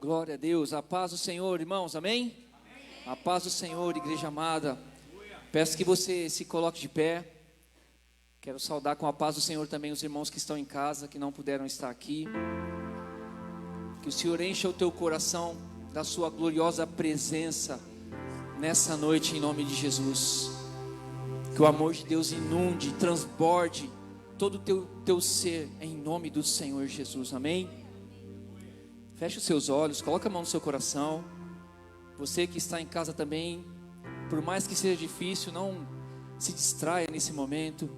Glória a Deus, a paz do Senhor, irmãos, amém? A paz do Senhor, igreja amada. Peço que você se coloque de pé. Quero saudar com a paz do Senhor também os irmãos que estão em casa, que não puderam estar aqui. Que o Senhor encha o teu coração da sua gloriosa presença nessa noite, em nome de Jesus. Que o amor de Deus inunde, transborde todo o teu ser, em nome do Senhor Jesus, amém? Feche os seus olhos, coloque a mão no seu coração. Você que está em casa também, por mais que seja difícil, não se distraia nesse momento.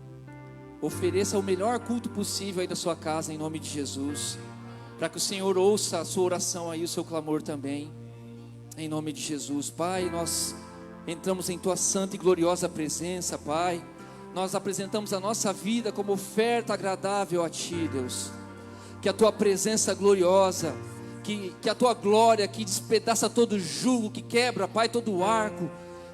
Ofereça o melhor culto possível aí da sua casa, em nome de Jesus, para que o Senhor ouça a sua oração aí, o seu clamor também, em nome de Jesus. Pai, nós entramos em tua santa e gloriosa presença, Pai. Nós apresentamos a nossa vida como oferta agradável a ti, Deus. Que a tua presença gloriosa, que a tua glória que despedaça todo jugo, que quebra, Pai, todo o arco,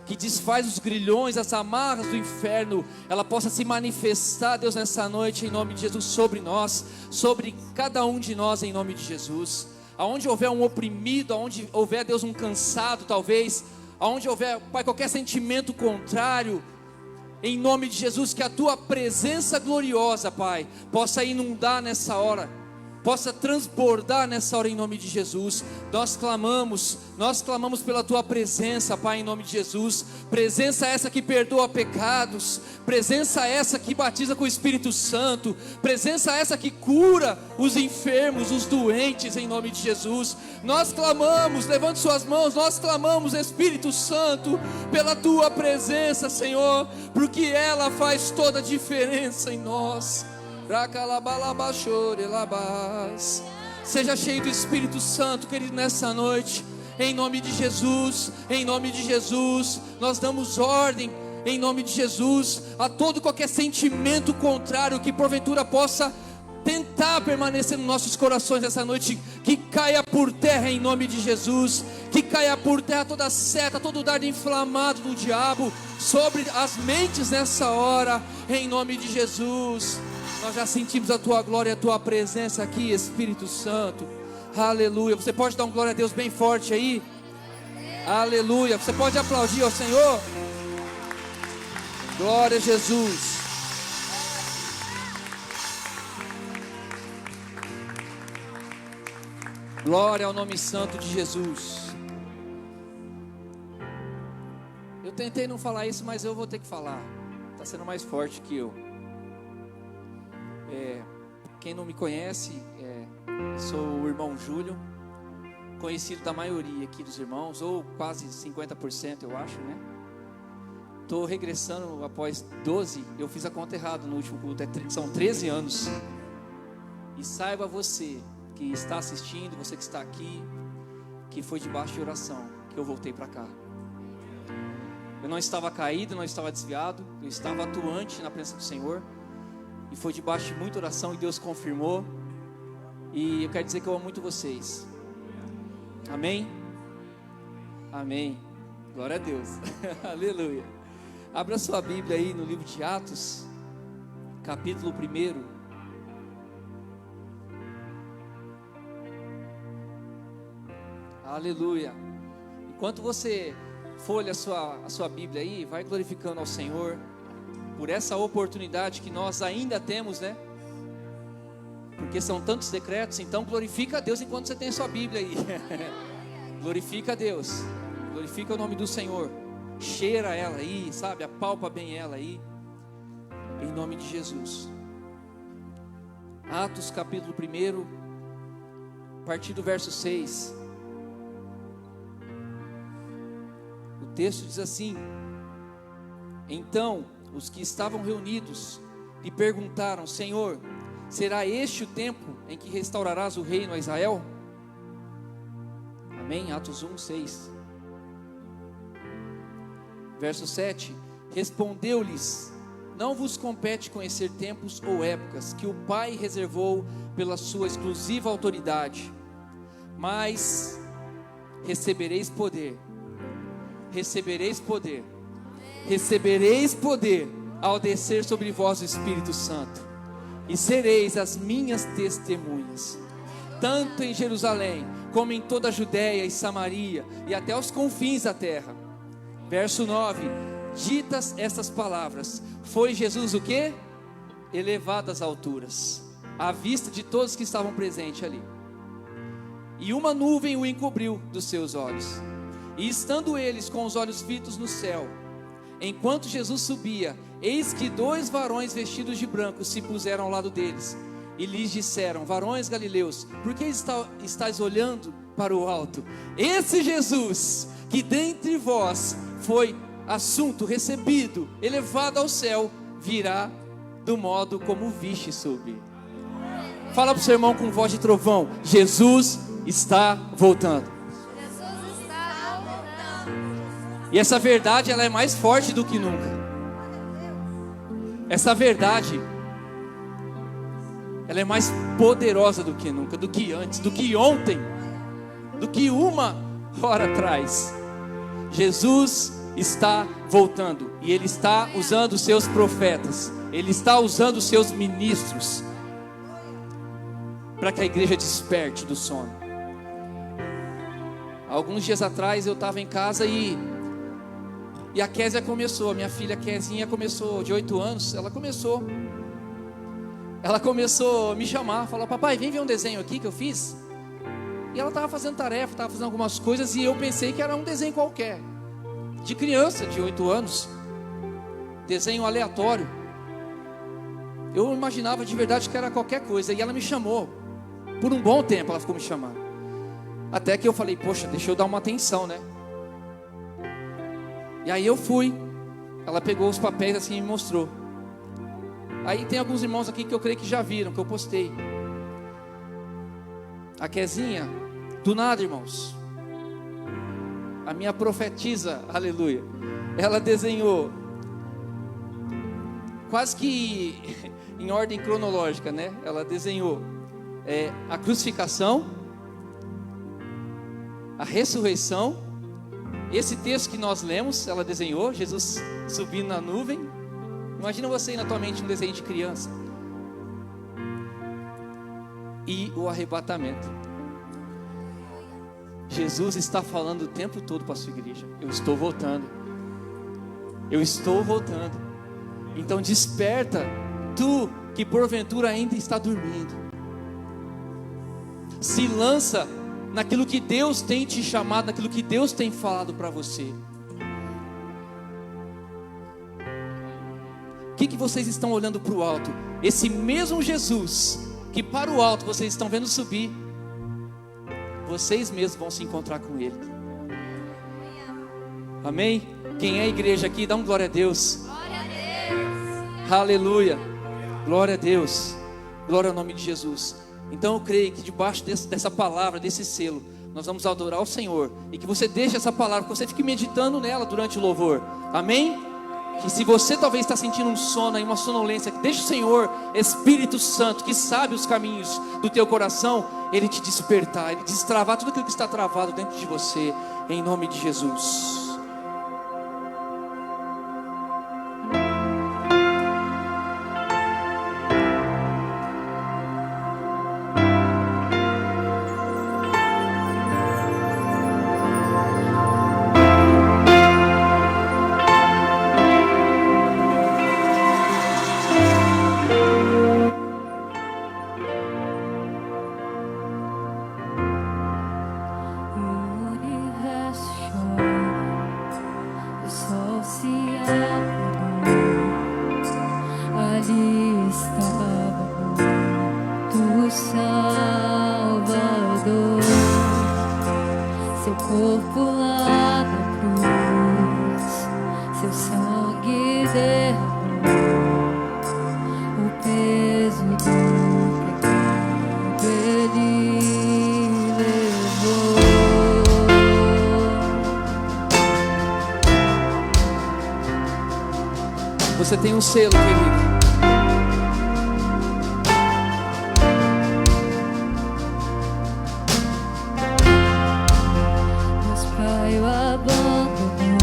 que desfaz os grilhões, as amarras do inferno, ela possa se manifestar, Deus, nessa noite, em nome de Jesus, sobre nós, sobre cada um de nós, em nome de Jesus. Aonde houver um oprimido, aonde houver, Deus, um cansado, talvez, aonde houver, Pai, qualquer sentimento contrário, em nome de Jesus, que a tua presença gloriosa, Pai, possa inundar nessa hora, possa transbordar nessa hora, em nome de Jesus. Nós clamamos pela tua presença, Pai, em nome de Jesus. Presença essa que perdoa pecados, presença essa que batiza com o Espírito Santo, presença essa que cura os enfermos, os doentes, em nome de Jesus. Nós clamamos, levante suas mãos, nós clamamos, Espírito Santo, pela tua presença, Senhor, porque ela faz toda a diferença em nós. Seja cheio do Espírito Santo, querido, nessa noite, em nome de Jesus, em nome de Jesus. Nós damos ordem, em nome de Jesus, a todo qualquer sentimento contrário que porventura possa tentar permanecer nos nossos corações essa noite, que caia por terra, em nome de Jesus. Que caia por terra toda seta, todo dardo inflamado do diabo sobre as mentes nessa hora, em nome de Jesus. Nós já sentimos a tua glória, a tua presença aqui, Espírito Santo. Aleluia. Você pode dar um glória a Deus bem forte aí? Aleluia. Você pode aplaudir ao Senhor? Glória a Jesus. Glória ao nome santo de Jesus. Eu tentei não falar isso, mas eu vou ter que falar. Está sendo mais forte que eu. Quem não me conhece, sou o irmão Júlio, conhecido da maioria aqui dos irmãos, ou quase 50% eu acho, né? Estou regressando após 12, eu fiz a conta errada no último culto, são 13 anos. E saiba você que está assistindo, você que está aqui, que foi debaixo de oração que eu voltei para cá. Eu não estava caído, não estava desviado, eu estava atuante na presença do Senhor. E foi debaixo de muita oração e Deus confirmou. E eu quero dizer que eu amo muito vocês. Amém? Amém. Glória a Deus. Aleluia. Abra sua Bíblia aí no livro de Atos, capítulo 1. Aleluia. Enquanto você folha a sua Bíblia aí, vai glorificando ao Senhor por essa oportunidade que nós ainda temos, né? Porque são tantos decretos, então glorifica a Deus enquanto você tem a sua Bíblia aí. Glorifica a Deus, glorifica o nome do Senhor, cheira ela aí, sabe, apalpa bem ela aí, em nome de Jesus. Atos capítulo 1, a partir do verso 6. O texto diz assim: Então os que estavam reunidos lhe perguntaram: Senhor, será este o tempo em que restaurarás o reino a Israel? Amém? Atos 1, 6. Verso 7. Respondeu-lhes: Não vos compete conhecer tempos ou épocas que o Pai reservou pela sua exclusiva autoridade, mas recebereis poder. Recebereis poder. Recebereis poder ao descer sobre vós o Espírito Santo, e sereis as minhas testemunhas, tanto em Jerusalém, como em toda a Judéia e Samaria, e até os confins da terra. Verso 9: ditas estas palavras, foi Jesus o quê? Elevado às alturas, à vista de todos que estavam presentes ali. E uma nuvem o encobriu dos seus olhos. E estando eles com os olhos fitos no céu, enquanto Jesus subia, eis que 2 varões vestidos de branco se puseram ao lado deles, e lhes disseram: varões galileus, por que estáis olhando para o alto? Esse Jesus, que dentre vós foi assunto, recebido, elevado ao céu, virá do modo como viste subir. Fala para o seu irmão com voz de trovão: Jesus está voltando. Jesus está voltando. E essa verdade, ela é mais forte do que nunca. Essa verdade, ela é mais poderosa do que nunca, do que antes, do que ontem, do que uma hora atrás. Jesus está voltando, e Ele está usando os seus profetas, Ele está usando os seus ministros, para que a igreja desperte do sono. Alguns dias atrás eu estava em casa e a Késia começou, a minha filha Kézinha começou, de 8 anos, ela começou a me chamar, falar: papai, vem ver um desenho aqui que eu fiz. E ela estava fazendo tarefa, estava fazendo algumas coisas, e eu pensei que era um desenho qualquer, de criança de 8 anos, desenho aleatório. Eu imaginava de verdade que era qualquer coisa, e ela me chamou, por um bom tempo ela ficou me chamando, até que eu falei: poxa, deixa eu dar uma atenção, né? E aí eu fui, ela pegou os papéis assim e me mostrou. Aí tem alguns irmãos aqui que eu creio que já viram, que eu postei. A Kézinha, do nada, irmãos, a minha profetisa, aleluia, ela desenhou, quase que em ordem cronológica, né? Ela desenhou a crucificação, a ressurreição, esse texto que nós lemos, ela desenhou, Jesus subindo na nuvem. Imagina você aí na tua mente um desenho de criança. E o arrebatamento. Jesus está falando o tempo todo para a sua igreja: eu estou voltando, eu estou voltando. Então desperta, tu que porventura ainda está dormindo. Se lança naquilo que Deus tem te chamado, naquilo que Deus tem falado para você. O que vocês estão olhando para o alto? Esse mesmo Jesus que para o alto vocês estão vendo subir, vocês mesmos vão se encontrar com Ele. Amém? Quem é a igreja aqui, dá um glória a Deus. Glória a Deus. Aleluia. Glória a Deus. Glória ao nome de Jesus. Então eu creio que debaixo dessa palavra, desse selo, nós vamos adorar o Senhor. E que você deixe essa palavra, que você fique meditando nela durante o louvor. Amém? Que se você talvez está sentindo um sono e uma sonolência, que deixe o Senhor, Espírito Santo, que sabe os caminhos do teu coração, Ele te despertar, Ele destravar tudo aquilo que está travado dentro de você, em nome de Jesus. Você tem um selo, querido. Deus Pai o abandonou,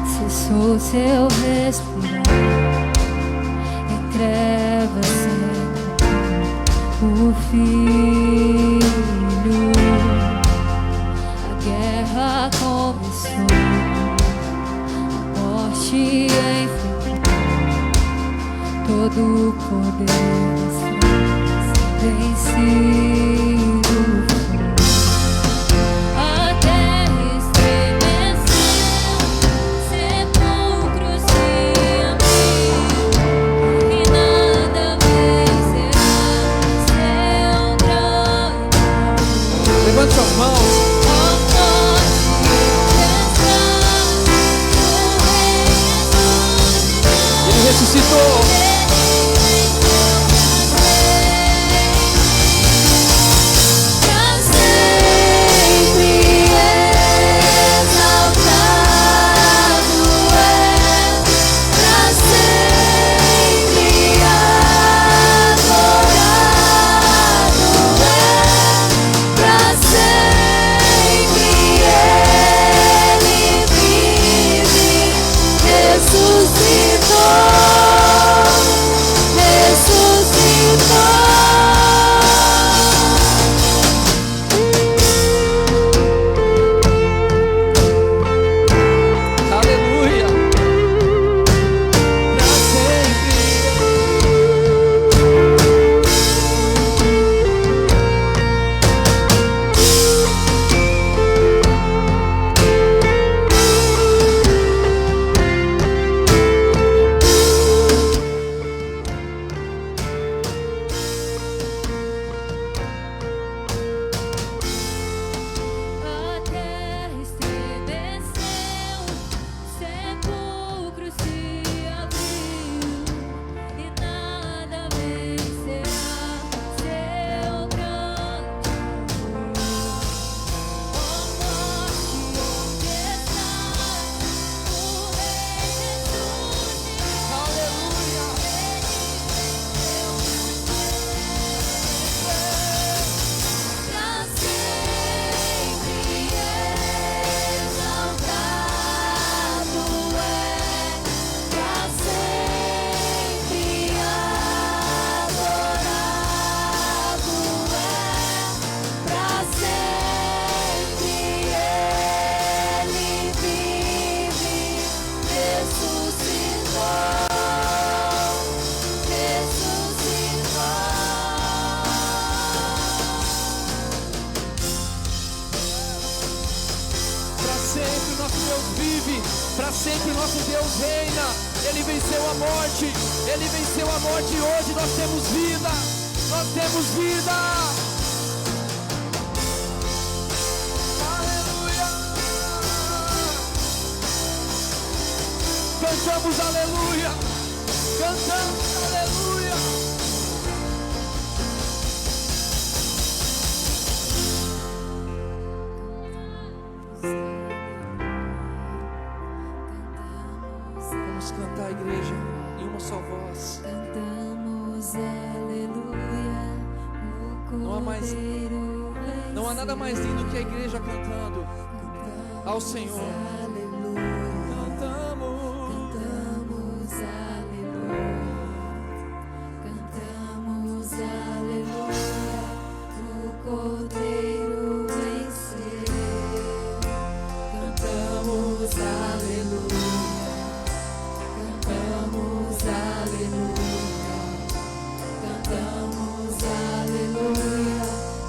cessou seu respirar, em trevas secou o Filho. todo o poder vencido foi. A terra estremeceu, sepulcros se abriu, e nada vencerá seu grande amor. Levante suas mãos. Ele ressuscitou. Para sempre o nosso Deus reina. Ele venceu a morte. Ele venceu a morte e hoje nós temos vida. Nós temos vida. Aleluia. Cantamos aleluia. Cantamos aleluia. Cantar a igreja em uma só voz. Cantamos aleluia. Não há nada mais lindo que a igreja cantando ao Senhor. Cantamos aleluia. Cantamos aleluia. O Cordeiro venceu. Cantamos aleluia. Cantamos aleluia, cantamos aleluia,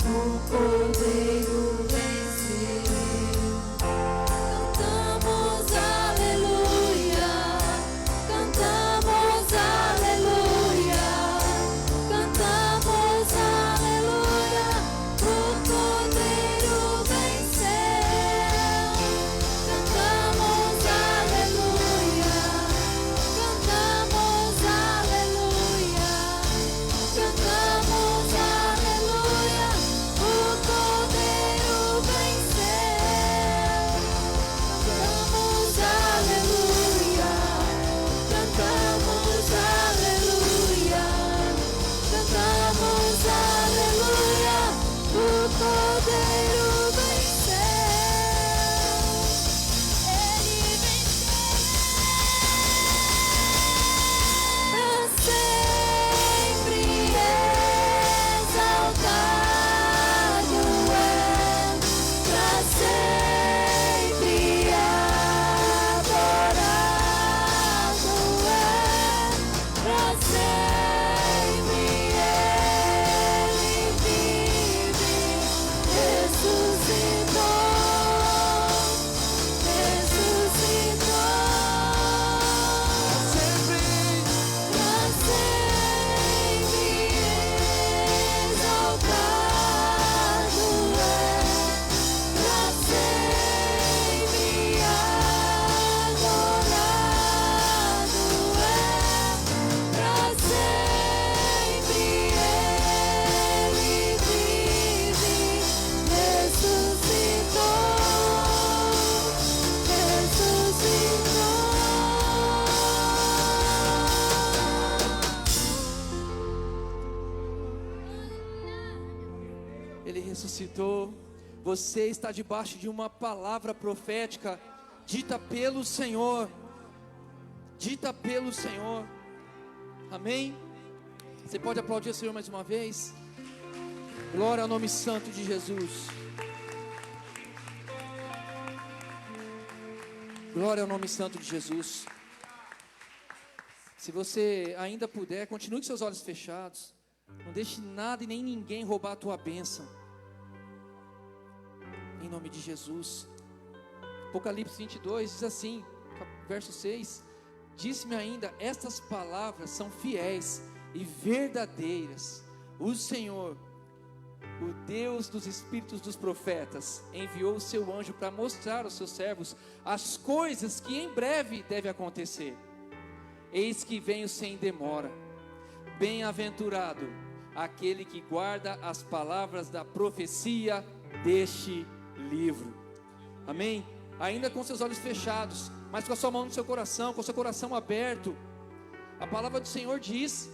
o Cordeiro venceu. Cantamos Ele ressuscitou. Você está debaixo de uma palavra profética dita pelo Senhor. Dita pelo Senhor. Amém? Você pode aplaudir o Senhor mais uma vez? Glória ao nome santo de Jesus. Glória ao nome santo de Jesus. Se você ainda puder, continue com seus olhos fechados. Não deixe nada e nem ninguém roubar a tua bênção. Em nome de Jesus. Apocalipse 22 diz assim, verso 6: disse-me ainda, estas palavras são fiéis e verdadeiras. O Senhor, o Deus dos espíritos dos profetas, enviou o seu anjo para mostrar aos seus servos as coisas que em breve devem acontecer. Eis que venho sem demora. Bem-aventurado aquele que guarda as palavras da profecia deste livro. Amém? Ainda com seus olhos fechados, mas com a sua mão no seu coração, com o seu coração aberto. A palavra do Senhor diz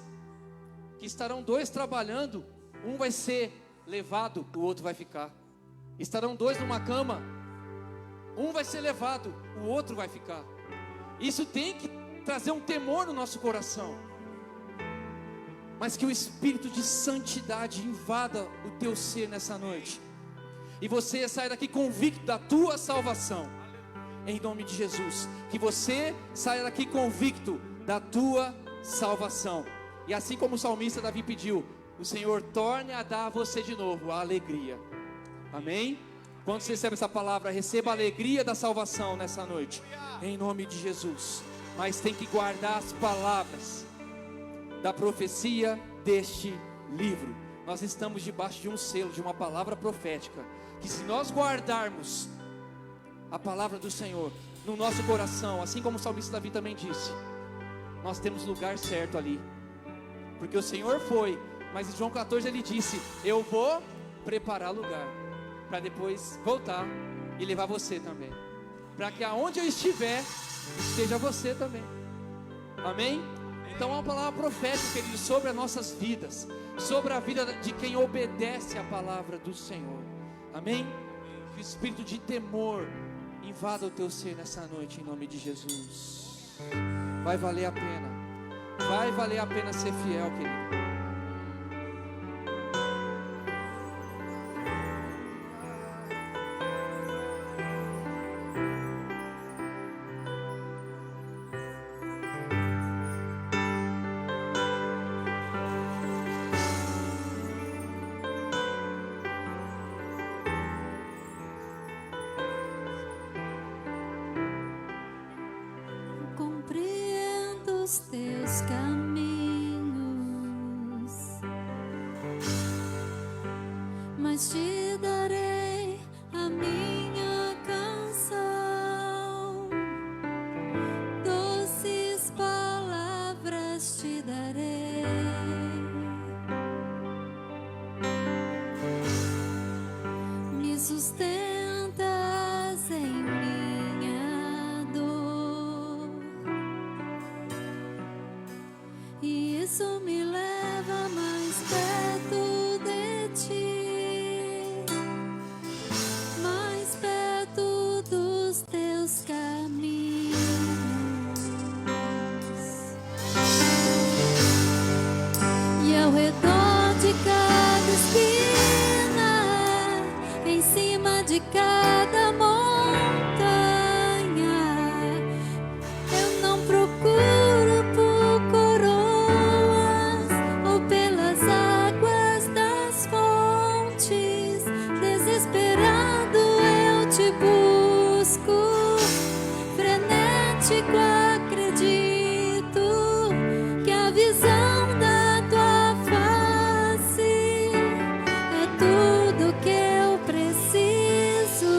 que estarão dois trabalhando, um vai ser levado, o outro vai ficar. Estarão dois numa cama, um vai ser levado, o outro vai ficar. Isso tem que trazer um temor no nosso coração, mas que o Espírito de santidade invada o teu ser nessa noite, e você saia daqui convicto da tua salvação, em nome de Jesus. Que você saia daqui convicto da tua salvação, e assim como o salmista Davi pediu, o Senhor torne a dar a você de novo a alegria. Amém? Quando você recebe essa palavra, receba a alegria da salvação nessa noite, em nome de Jesus. Mas tem que guardar as palavras da profecia deste livro. Nós estamos debaixo de um selo, de uma palavra profética, que se nós guardarmos a palavra do Senhor no nosso coração, assim como o salmista Davi também disse, nós temos lugar certo ali, porque o Senhor foi, mas em João 14 ele disse, eu vou preparar lugar, para depois voltar e levar você também, para que aonde eu estiver, esteja você também. Amém? Então é uma palavra profética, querido, sobre as nossas vidas, sobre a vida de quem obedece à palavra do Senhor. Amém? Que o espírito de temor invada o teu ser nessa noite, em nome de Jesus. Vai valer a pena. Vai valer a pena ser fiel, querido. Compreendo os teus caminhos, mas te darei a minha canção, doces palavras te darei, me sustentas em minha dor, e isso me leva mais perto de ti, mais perto dos teus caminhos. E ao redor de cada esquina, em cima de cada montanha, eu não procuro por coroas ou pelas águas das fontes. Desesperado eu te busco, frenético acredito que a visão da tua face é tudo que eu preciso.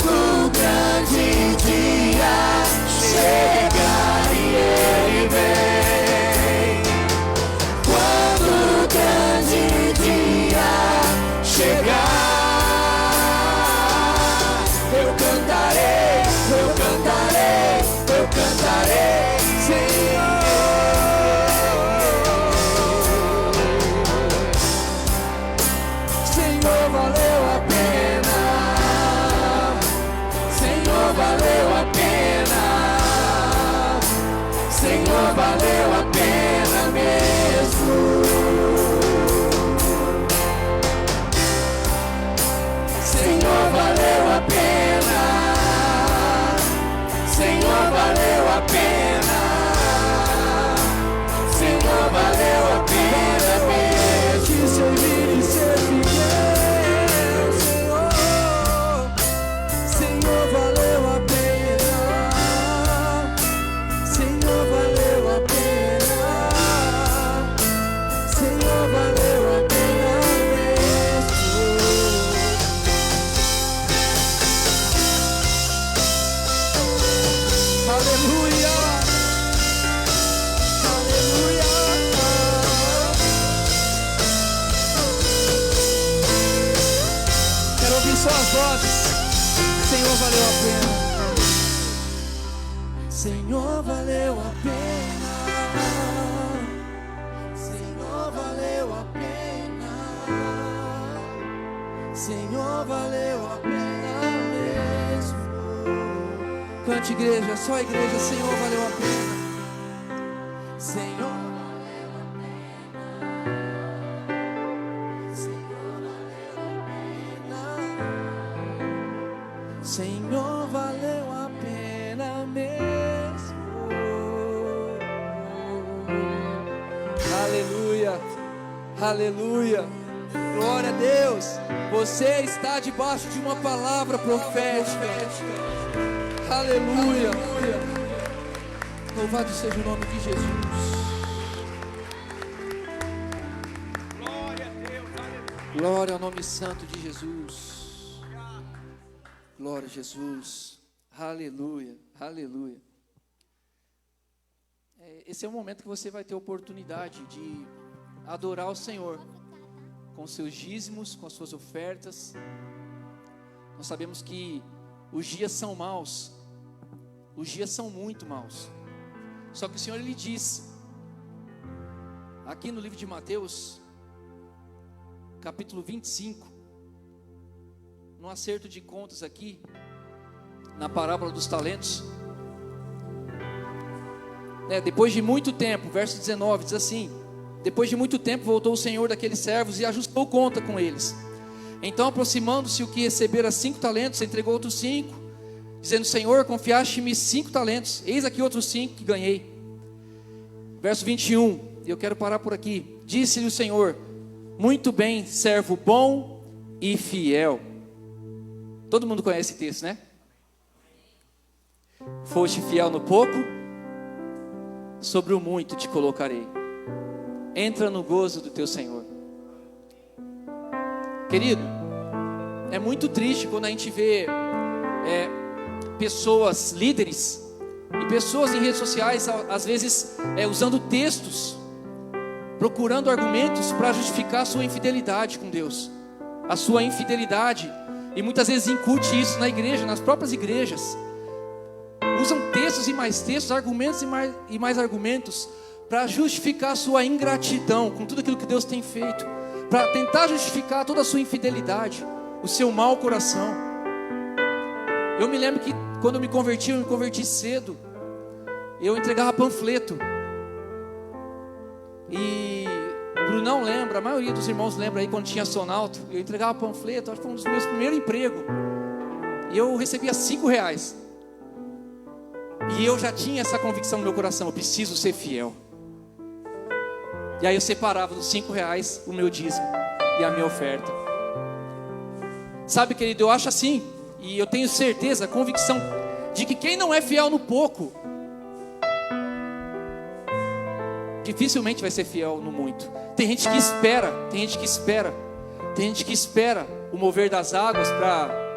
O grande dia chegar e Ele vem. Quando o grande dia chegar, eu cantarei, eu cantarei, eu cantarei, Senhor. Senhor, valeu a pena. Senhor, valeu a pena. Senhor, valeu a pena mesmo. Senhor, valeu a pena. Senhor, valeu a pena. Senhor, valeu a pena mesmo. Te servir e ser fiel, Senhor. Senhor, valeu a pena. Senhor, valeu a pena. Senhor, valeu a pena mesmo. Aleluia. Aleluia. Quero ouvir só as vozes. Senhor, valeu a pena. Senhor, valeu a pena. Senhor, valeu a pena. Senhor, valeu a pena mesmo. Cante, igreja, só a igreja. Senhor, valeu a pena. Senhor, valeu a pena. Senhor, valeu a pena. Senhor, valeu a pena mesmo. Aleluia, aleluia, glória a Deus. Você está debaixo de uma palavra profética. Aleluia, louvado seja o nome de Jesus. Glória ao nome santo de Jesus. Glória a Jesus. Aleluia, aleluia. Esse é o momento que você vai ter oportunidade de adorar o Senhor com seus dízimos, com as suas ofertas. Nós sabemos que os dias são maus, os dias são muito maus. Só que o Senhor, Ele diz aqui no livro de Mateus, capítulo 25, no acerto de contas aqui, na parábola dos talentos, depois de muito tempo, verso 19 diz assim: depois de muito tempo voltou o Senhor daqueles servos e ajustou conta com eles. Então, aproximando-se o que recebera 5 talentos, entregou outros 5, dizendo: Senhor, confiaste-me 5 talentos, eis aqui outros 5 que ganhei. Verso 21, eu quero parar por aqui. Disse-lhe o Senhor: muito bem, servo bom e fiel. Todo mundo conhece esse texto, né? Foste fiel no pouco, sobre o muito te colocarei. Entra no gozo do teu Senhor. Querido, é muito triste quando a gente vê pessoas, líderes e pessoas em redes sociais, às vezes usando textos, procurando argumentos para justificar a sua infidelidade com Deus, a sua infidelidade, e muitas vezes incute isso na igreja, nas próprias igrejas. Usam textos e mais textos, argumentos e mais argumentos para justificar a sua ingratidão com tudo aquilo que Deus tem feito, para tentar justificar toda a sua infidelidade, o seu mau coração. Eu me lembro que quando eu me converti cedo. Eu entregava panfleto. E o Brunão lembra, a maioria dos irmãos lembra aí quando tinha Sonalto. Eu entregava panfleto, acho que foi um dos meus primeiros empregos. E eu recebia R$5. E eu já tinha essa convicção no meu coração: eu preciso ser fiel. E aí eu separava dos R$5 o meu dízimo e a minha oferta. Sabe, querido, eu acho assim, e eu tenho certeza, a convicção de que quem não é fiel no pouco dificilmente vai ser fiel no muito. Tem gente que espera o mover das águas para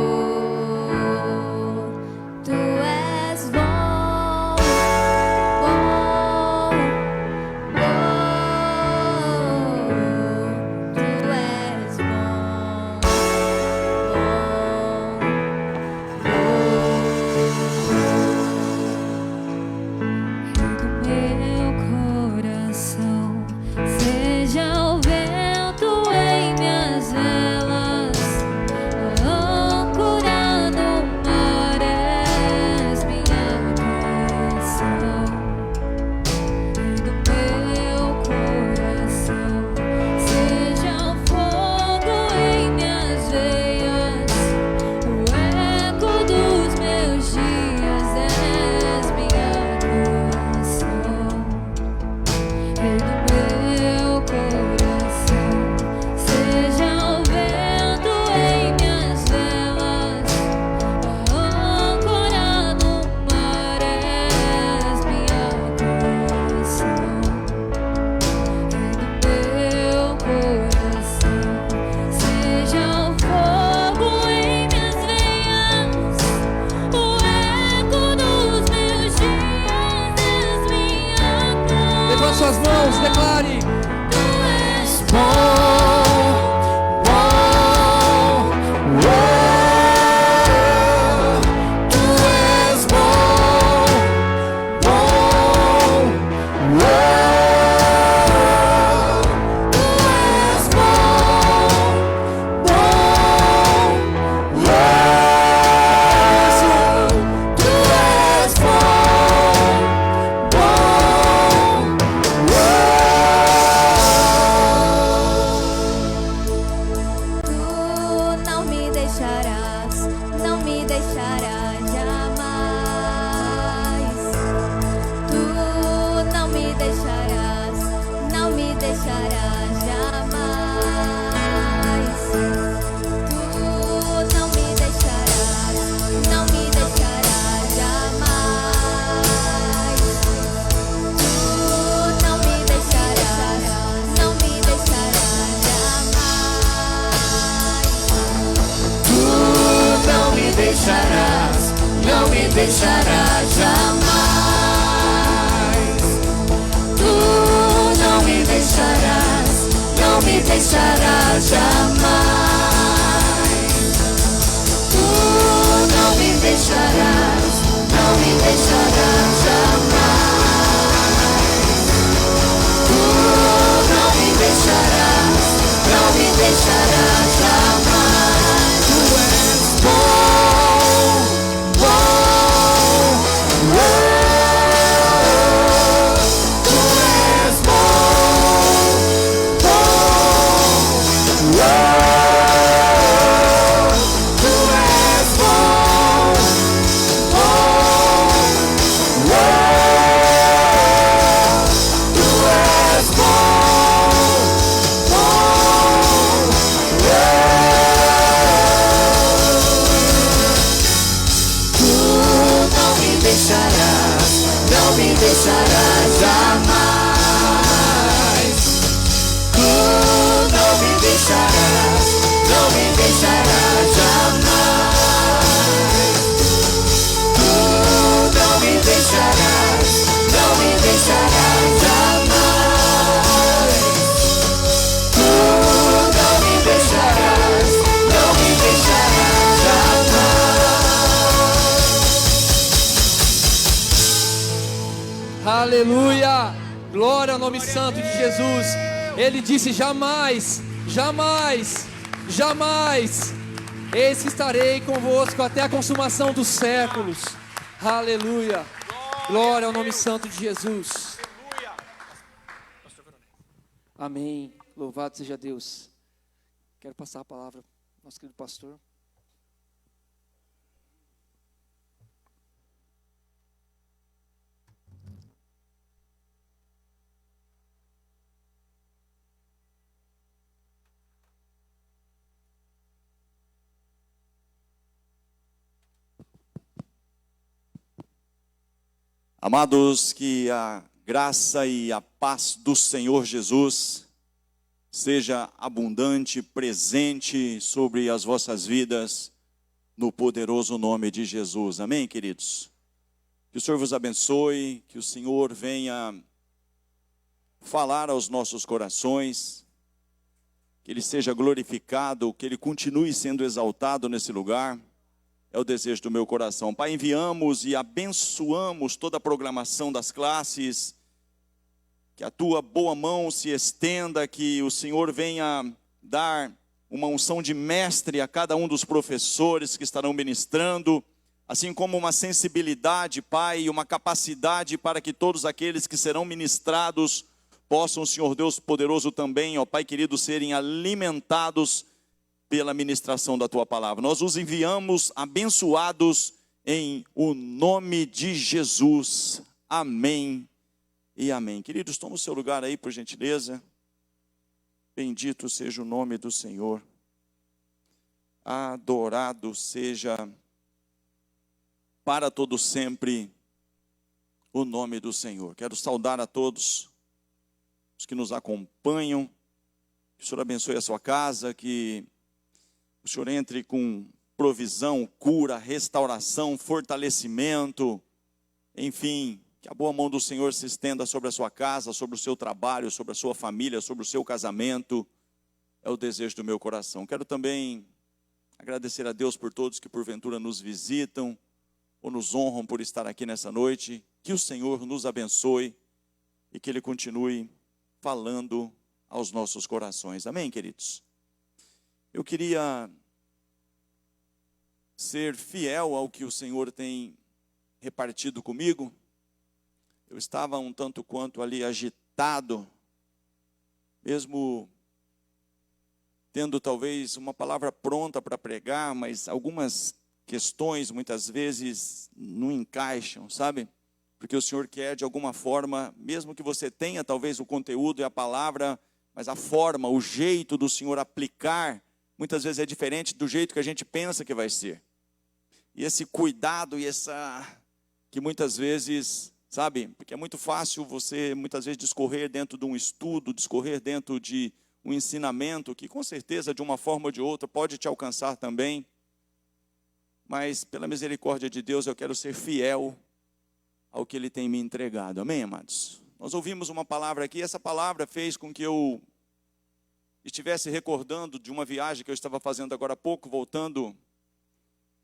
suas mãos, declare. Tu és bom, bom, tu és bom, bom, tu és bom, bom, tu és Tu não me deixarás, não me deixarás jamais. Tu não me deixarás, não me deixarás jamais. Tu não me deixarás, não me deixarás jamais. Tu não me deixarás, não me deixarás jamais. Tu não me deixarás, não me deixarás jamais. Tu não me deixarás, não me deixarás jamais. Tu não me deixarás, não me deixarás jamais. Tu não me deixarás, não me deixarás jamais. Tu és bom, bom, tu és bom, bom, tu és bom, tu és Tu não me deixarás, não me deixarás jamais. Tu não me deixarás, não me deixarás jamais. Tu não me deixarás, não me deixarás jamais. Tu não me deixarás, não me deixarás jamais. Aleluia! Glória ao nome santo de Jesus. Ele disse: jamais, jamais, jamais. Eis que estarei convosco até a consumação dos séculos. Aleluia! Glória ao nome santo de Jesus. Amém. Louvado seja Deus. Quero passar a palavra ao nosso querido pastor. Amados, que a graça e a paz do Senhor Jesus seja abundante, presente sobre as vossas vidas, no poderoso nome de Jesus. Amém, queridos? Que o Senhor vos abençoe, que o Senhor venha falar aos nossos corações, que Ele seja glorificado, que Ele continue sendo exaltado nesse lugar. É o desejo do meu coração. Pai, enviamos e abençoamos toda a programação das classes, que a Tua boa mão se estenda, que o Senhor venha dar uma unção de mestre a cada um dos professores que estarão ministrando, assim como uma sensibilidade, Pai, e uma capacidade para que todos aqueles que serão ministrados possam, Senhor Deus poderoso também, ó Pai querido, serem alimentados pela ministração da Tua palavra. Nós os enviamos abençoados em o nome de Jesus. Amém e amém. Queridos, toma o seu lugar aí, por gentileza. Bendito seja o nome do Senhor. Adorado seja para todo sempre o nome do Senhor. Quero saudar a todos os que nos acompanham. Que o Senhor abençoe a sua casa, que o Senhor entre com provisão, cura, restauração, fortalecimento, enfim, Que a boa mão do Senhor se estenda sobre a sua casa, sobre o seu trabalho, sobre a sua família, sobre o seu casamento. É o desejo do meu coração. Quero também agradecer a Deus por todos que porventura nos visitam ou nos honram por estar aqui nessa noite. Que o Senhor nos abençoe e que Ele continue falando aos nossos corações. Amém, queridos? Eu queria ser fiel ao que o Senhor tem repartido comigo. Eu estava um tanto quanto ali agitado, mesmo tendo talvez uma palavra pronta para pregar, mas algumas questões muitas vezes não encaixam, sabe? Porque o Senhor quer de alguma forma, mesmo que você tenha talvez o conteúdo e a palavra, mas a forma, o jeito do Senhor aplicar, muitas vezes é diferente do jeito que a gente pensa que vai ser. E esse cuidado e que muitas vezes, sabe, porque é muito fácil você muitas vezes discorrer dentro de um estudo, discorrer dentro de um ensinamento que com certeza de uma forma ou de outra pode te alcançar também. Mas pela misericórdia de Deus eu quero ser fiel ao que Ele tem me entregado. Amém, amados? Nós ouvimos uma palavra aqui, essa palavra fez com que eu estivesse recordando de uma viagem que eu estava fazendo agora há pouco, voltando,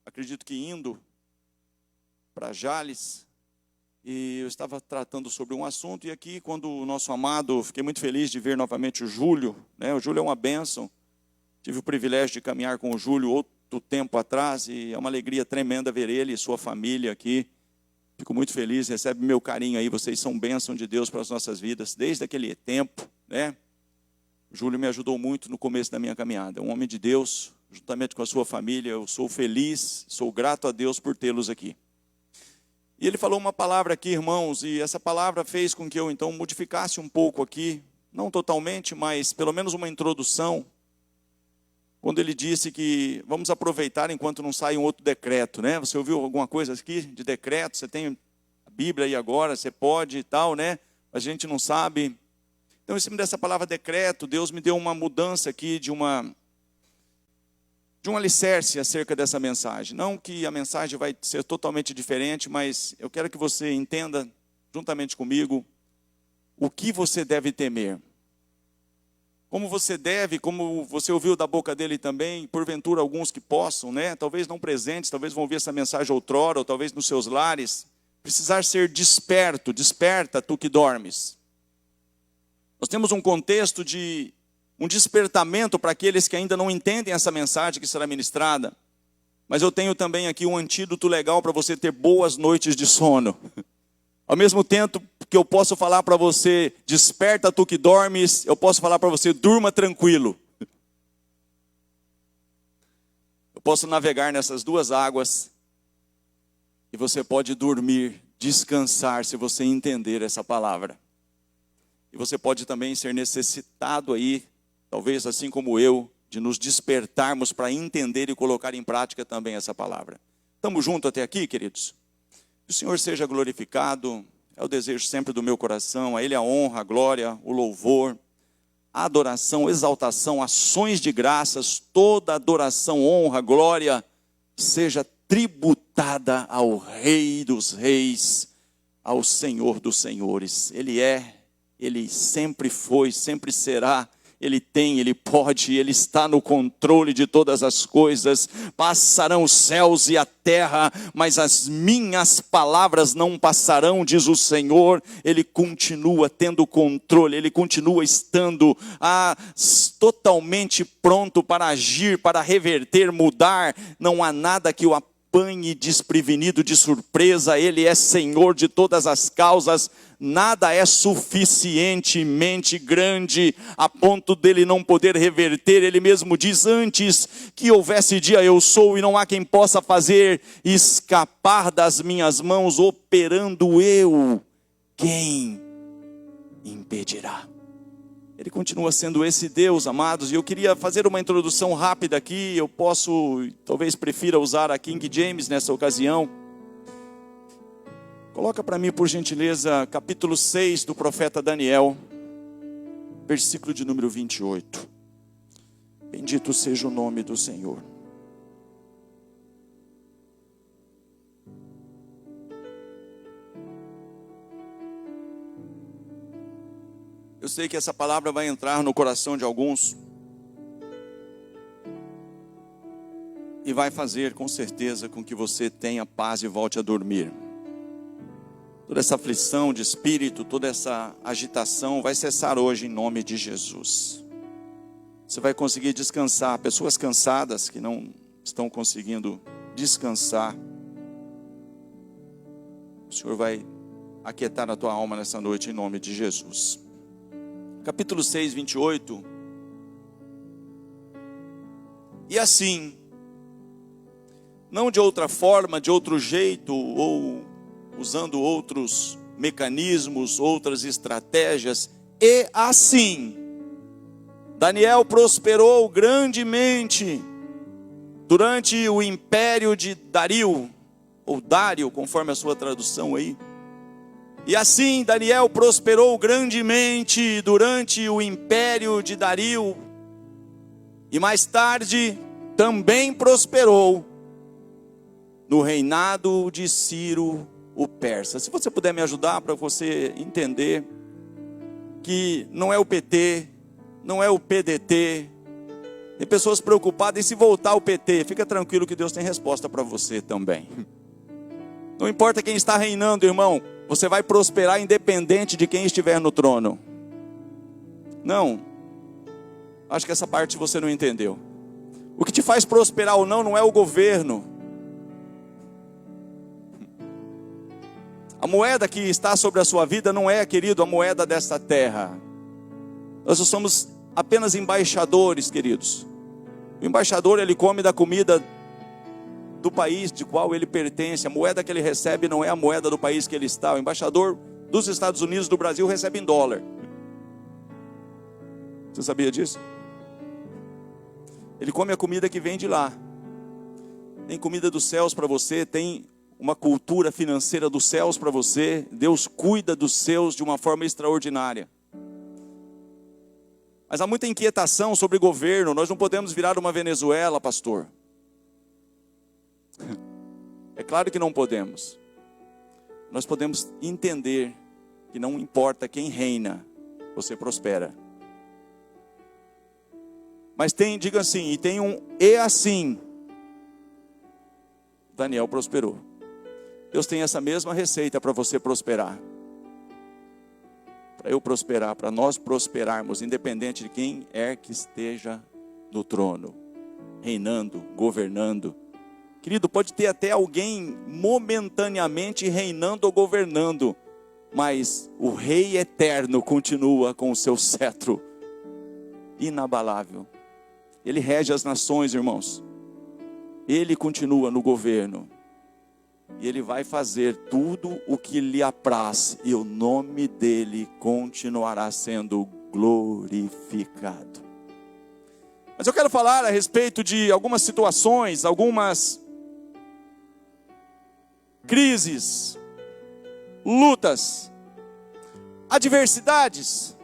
acredito que indo para Jales, e eu estava tratando sobre um assunto, e aqui quando o nosso amado, fiquei muito feliz de ver novamente o Júlio, né? O Júlio é uma bênção, tive o privilégio de caminhar com o Júlio outro tempo atrás, e é uma alegria tremenda ver ele e sua família aqui. Fico muito feliz, recebe meu carinho aí, vocês são bênção de Deus para as nossas vidas, desde aquele tempo, né? O Júlio me ajudou muito no começo da minha caminhada, um homem de Deus, juntamente com a sua família, eu sou feliz, sou grato a Deus por tê-los aqui. E ele falou uma palavra aqui, irmãos, e essa palavra fez com que eu então modificasse um pouco aqui, não totalmente, mas pelo menos uma introdução, quando ele disse que vamos aproveitar enquanto não sai um outro decreto, né? Você ouviu alguma coisa aqui de decreto? Você tem a Bíblia aí agora, você pode e tal, né? A gente não sabe. Então, em cima dessa palavra decreto, Deus me deu uma mudança aqui de um alicerce acerca dessa mensagem. Não que a mensagem vai ser totalmente diferente, mas eu quero que você entenda, juntamente comigo, o que você deve temer. Como você ouviu da boca dele também, porventura alguns que possam, né? Talvez não presentes, talvez vão ouvir essa mensagem outrora, ou talvez nos seus lares, precisar ser desperta tu que dormes. Nós temos um contexto de um despertamento para aqueles que ainda não entendem essa mensagem que será ministrada. Mas eu tenho também aqui um antídoto legal para você ter boas noites de sono. Ao mesmo tempo que eu posso falar para você, desperta tu que dormes, eu posso falar para você, durma tranquilo. Eu posso navegar nessas duas águas e você pode dormir, descansar se você entender essa palavra. E você pode também ser necessitado aí, talvez assim como eu, de nos despertarmos para entender e colocar em prática também essa palavra. Estamos juntos até aqui, queridos? Que o Senhor seja glorificado, é o desejo sempre do meu coração, a Ele a honra, a glória, o louvor, a adoração, exaltação, ações de graças, toda adoração, honra, glória, seja tributada ao Rei dos Reis, ao Senhor dos Senhores. Ele sempre foi, sempre será. Ele tem, Ele pode, Ele está no controle de todas as coisas. Passarão os céus e a terra, mas as minhas palavras não passarão, diz o Senhor. Ele continua tendo controle, Ele continua estando totalmente pronto para agir, para reverter, mudar. Não há nada que o apanhe desprevenido de surpresa. Ele é Senhor de todas as causas. Nada é suficientemente grande a ponto dele não poder reverter. Ele mesmo diz, antes que houvesse dia eu sou, e não há quem possa fazer escapar das minhas mãos, operando eu, quem impedirá? Ele continua sendo esse Deus, amados, e eu queria fazer uma introdução rápida aqui. Eu talvez prefira usar a King James nessa ocasião. Coloca para mim, por gentileza, capítulo 6 do profeta Daniel, versículo de número 28. Bendito seja o nome do Senhor. Eu sei que essa palavra vai entrar no coração de alguns e vai fazer com certeza com que você tenha paz e volte a dormir. Toda essa aflição de espírito, toda essa agitação vai cessar hoje em nome de Jesus. Você vai conseguir descansar. Pessoas cansadas que não estão conseguindo descansar, o Senhor vai aquietar a tua alma nessa noite em nome de Jesus. Capítulo 6, 28. E assim, não de outra forma, de outro jeito, ou usando outros mecanismos, outras estratégias, e assim, Daniel prosperou grandemente durante o império de Dario, ou Dário, conforme a sua tradução aí. E assim Daniel prosperou grandemente durante o império de Dario, e mais tarde também prosperou no reinado de Ciro o persa. Se você puder me ajudar para você entender que não é o PT, não é o PDT. Tem pessoas preocupadas em se voltar ao PT. Fica tranquilo que Deus tem resposta para você também. Não importa quem está reinando, irmão, você vai prosperar independente de quem estiver no trono. Não, acho que essa parte você não entendeu. O que te faz prosperar ou não é o governo. A moeda que está sobre a sua vida não é, querido, a moeda desta terra. Nós somos apenas embaixadores, queridos. O embaixador, ele come da comida do país de qual ele pertence. A moeda que ele recebe não é a moeda do país que ele está. O embaixador dos Estados Unidos, do Brasil, recebe em dólar. Você sabia disso? Ele come a comida que vem de lá. Tem comida dos céus para você, tem uma cultura financeira dos céus para você. Deus cuida dos seus de uma forma extraordinária. Mas há muita inquietação sobre governo. Nós não podemos virar uma Venezuela, pastor. É claro que não podemos. Nós podemos entender que não importa quem reina, você prospera. Mas tem, diga assim, e tem um e assim. Daniel prosperou. Deus tem essa mesma receita para você prosperar. Para eu prosperar, para nós prosperarmos, independente de quem é que esteja no trono, reinando, governando. Querido, pode ter até alguém momentaneamente reinando ou governando, mas o Rei eterno continua com o seu cetro inabalável. Ele rege as nações, irmãos. Ele continua no governo. E Ele vai fazer tudo o que lhe apraz. E o nome dEle continuará sendo glorificado. Mas eu quero falar a respeito de algumas situações, algumas crises, lutas, adversidades.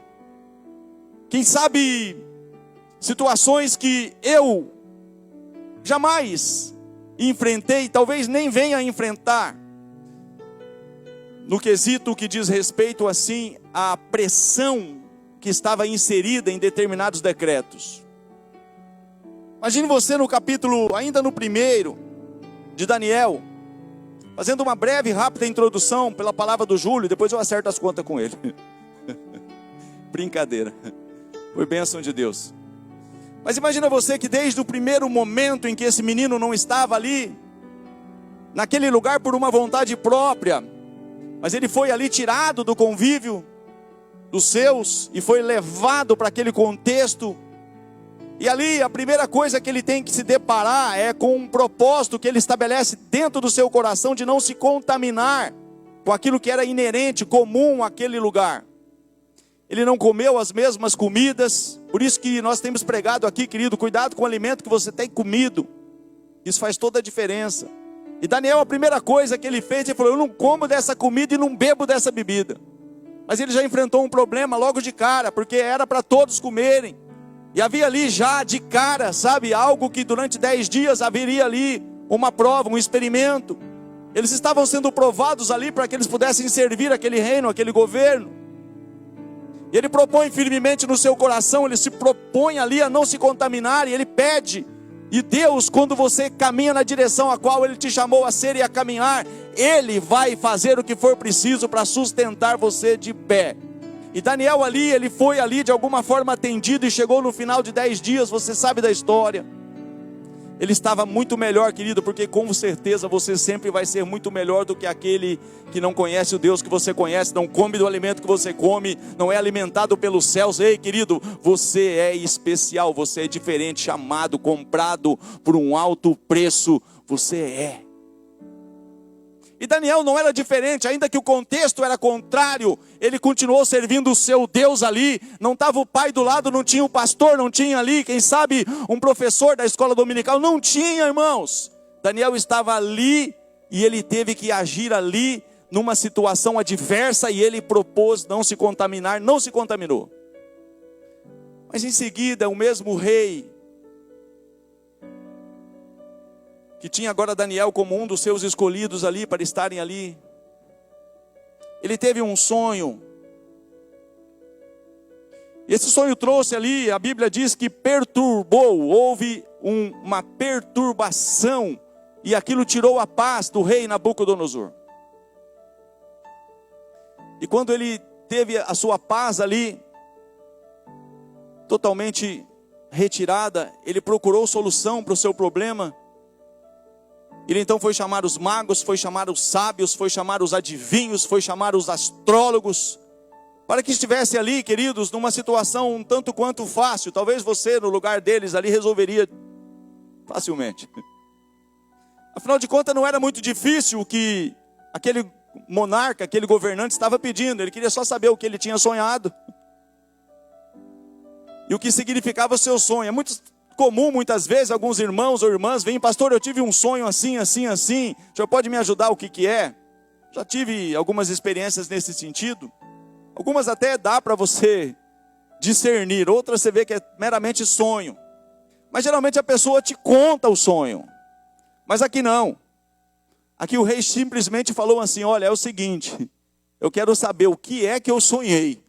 Quem sabe situações que eu jamais enfrentei, talvez nem venha a enfrentar, no quesito que diz respeito assim à pressão que estava inserida em determinados decretos. Imagine você no capítulo, ainda no 1º de Daniel, fazendo uma breve, rápida introdução pela palavra do Júlio, depois eu acerto as contas com ele. Brincadeira, foi bênção de Deus. Mas imagina você que desde o primeiro momento em que esse menino não estava ali, naquele lugar por uma vontade própria, mas ele foi ali tirado do convívio dos seus e foi levado para aquele contexto. E ali a primeira coisa que ele tem que se deparar é com um propósito que ele estabelece dentro do seu coração de não se contaminar com aquilo que era inerente, comum àquele lugar. Ele não comeu as mesmas comidas, por isso que nós temos pregado aqui, querido, cuidado com o alimento que você tem comido. Isso faz toda a diferença. E Daniel, a primeira coisa que ele fez, ele falou: eu não como dessa comida e não bebo dessa bebida. Mas ele já enfrentou um problema logo de cara, porque era para todos comerem. E havia ali já de cara, sabe, algo que durante 10 dias haveria ali uma prova, um experimento. Eles estavam sendo provados ali para que eles pudessem servir aquele reino, aquele governo. Ele propõe firmemente no seu coração, ele se propõe ali a não se contaminar, e ele pede. E Deus, quando você caminha na direção a qual Ele te chamou a ser e a caminhar, Ele vai fazer o que for preciso para sustentar você de pé. E Daniel ali, ele foi ali de alguma forma atendido e chegou no final de 10 dias, você sabe da história. Ele estava muito melhor, querido, porque com certeza você sempre vai ser muito melhor do que aquele que não conhece o Deus que você conhece, não come do alimento que você come, não é alimentado pelos céus. Ei, querido, você é especial, você é diferente, chamado, comprado por um alto preço, você é. E Daniel não era diferente, ainda que o contexto era contrário, ele continuou servindo o seu Deus ali. Não estava o pai do lado, não tinha o pastor, não tinha ali, quem sabe, um professor da escola dominical, não tinha, irmãos. Daniel estava ali e ele teve que agir ali numa situação adversa e ele propôs não se contaminar, não se contaminou. Mas em seguida, o mesmo rei, que tinha agora Daniel como um dos seus escolhidos ali, para estarem ali, ele teve um sonho, e esse sonho trouxe ali, a Bíblia diz que perturbou, houve uma perturbação, e aquilo tirou a paz do rei Nabucodonosor. E quando ele teve a sua paz ali, totalmente retirada, ele procurou solução para o seu problema. Ele então foi chamar os magos, foi chamar os sábios, foi chamar os adivinhos, foi chamar os astrólogos, para que estivesse ali, queridos, numa situação um tanto quanto fácil. Talvez você, no lugar deles ali, resolveria facilmente. Afinal de contas, não era muito difícil o que aquele monarca, aquele governante estava pedindo. Ele queria só saber o que ele tinha sonhado e o que significava o seu sonho. É muito comum, muitas vezes, alguns irmãos ou irmãs vêm: pastor, eu tive um sonho assim, assim, assim, o senhor pode me ajudar, o que é? Já tive algumas experiências nesse sentido. Algumas até dá para você discernir, outras você vê que é meramente sonho. Mas geralmente a pessoa te conta o sonho. Mas aqui não. Aqui o rei simplesmente falou assim: olha, é o seguinte, eu quero saber o que é que eu sonhei,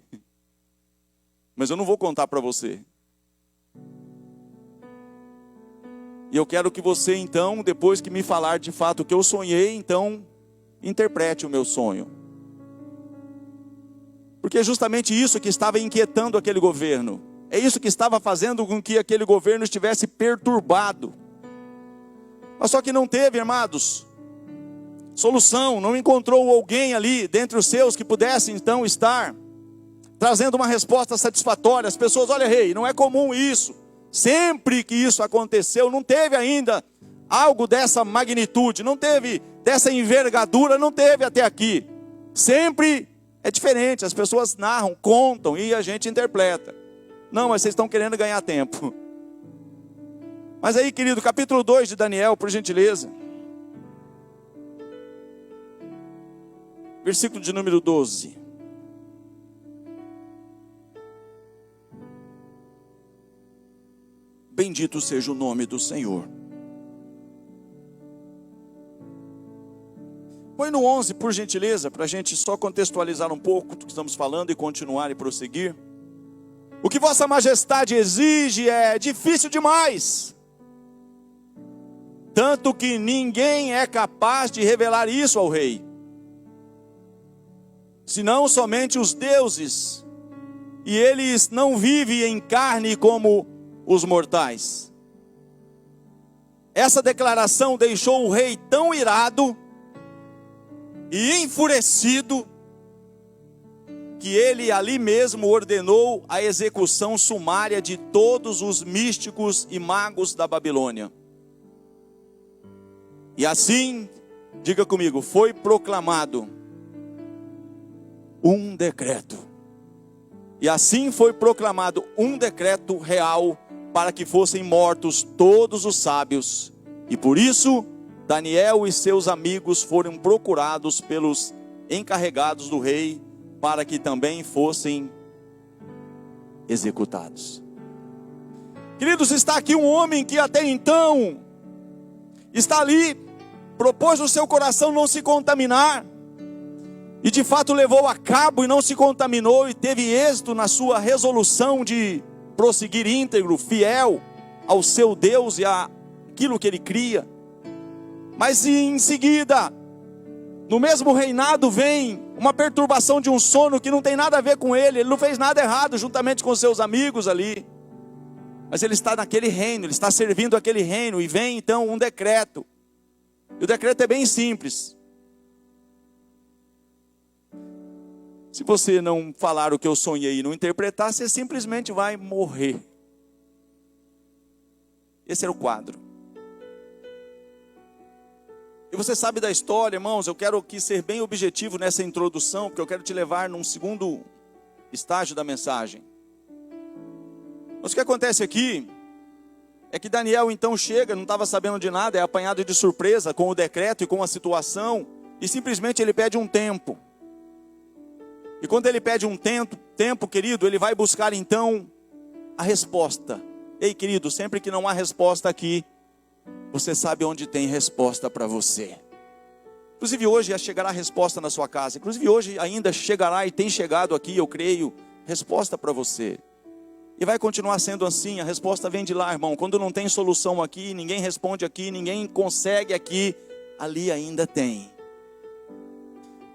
mas eu não vou contar para você. E eu quero que você então, depois que me falar de fato o que eu sonhei, então interprete o meu sonho. Porque é justamente isso que estava inquietando aquele governo. É isso que estava fazendo com que aquele governo estivesse perturbado. Mas só que não teve, amados, solução. Não encontrou alguém ali dentre os seus que pudesse então estar trazendo uma resposta satisfatória. As pessoas: olha, rei, não é comum isso. Sempre que isso aconteceu, não teve ainda algo dessa magnitude, não teve dessa envergadura, não teve até aqui. Sempre é diferente, as pessoas narram, contam e a gente interpreta. Não, mas vocês estão querendo ganhar tempo. Mas aí, querido, capítulo 2 de Daniel, por gentileza. Versículo de número 12. Bendito seja o nome do Senhor. Põe no 11, por gentileza, para a gente só contextualizar um pouco do que estamos falando e continuar e prosseguir. O que vossa majestade exige é difícil demais, tanto que ninguém é capaz de revelar isso ao rei, senão somente os deuses, e eles não vivem em carne como os mortais. Essa declaração deixou o rei tão irado e enfurecido que ele ali mesmo ordenou a execução sumária de todos os místicos e magos da Babilônia. E assim, diga comigo, foi proclamado um decreto. E assim foi proclamado um decreto real para que fossem mortos todos os sábios. E por isso, Daniel e seus amigos foram procurados pelos encarregados do rei para que também fossem executados. Queridos, está aqui um homem que até então está ali, propôs no seu coração não se contaminar. e de fato levou a cabo e não se contaminou e teve êxito na sua resolução de prosseguir íntegro, fiel ao seu Deus e àquilo que ele cria. Mas em seguida, no mesmo reinado vem uma perturbação de um sono que não tem nada a ver com ele. Ele não fez nada errado juntamente com seus amigos ali. Mas ele está naquele reino, ele está servindo aquele reino. E vem então um decreto. E o decreto é bem simples. Se você não falar o que eu sonhei e não interpretar, você simplesmente vai morrer. Esse era o quadro. E você sabe da história, irmãos. Eu quero aqui ser bem objetivo nessa introdução, porque eu quero te levar num segundo estágio da mensagem. Mas o que acontece aqui é que Daniel então chega, não estava sabendo de nada, é apanhado de surpresa com o decreto e com a situação, e simplesmente ele pede um tempo. E quando ele pede um tempo, querido, ele vai buscar então a resposta. Ei, querido, sempre que não há resposta aqui, você sabe onde tem resposta para você. Inclusive hoje chegará a resposta na sua casa. Inclusive hoje ainda chegará e tem chegado aqui, eu creio, resposta para você. E vai continuar sendo assim, a resposta vem de lá, irmão. Quando não tem solução aqui, ninguém responde aqui, ninguém consegue aqui, ali ainda tem.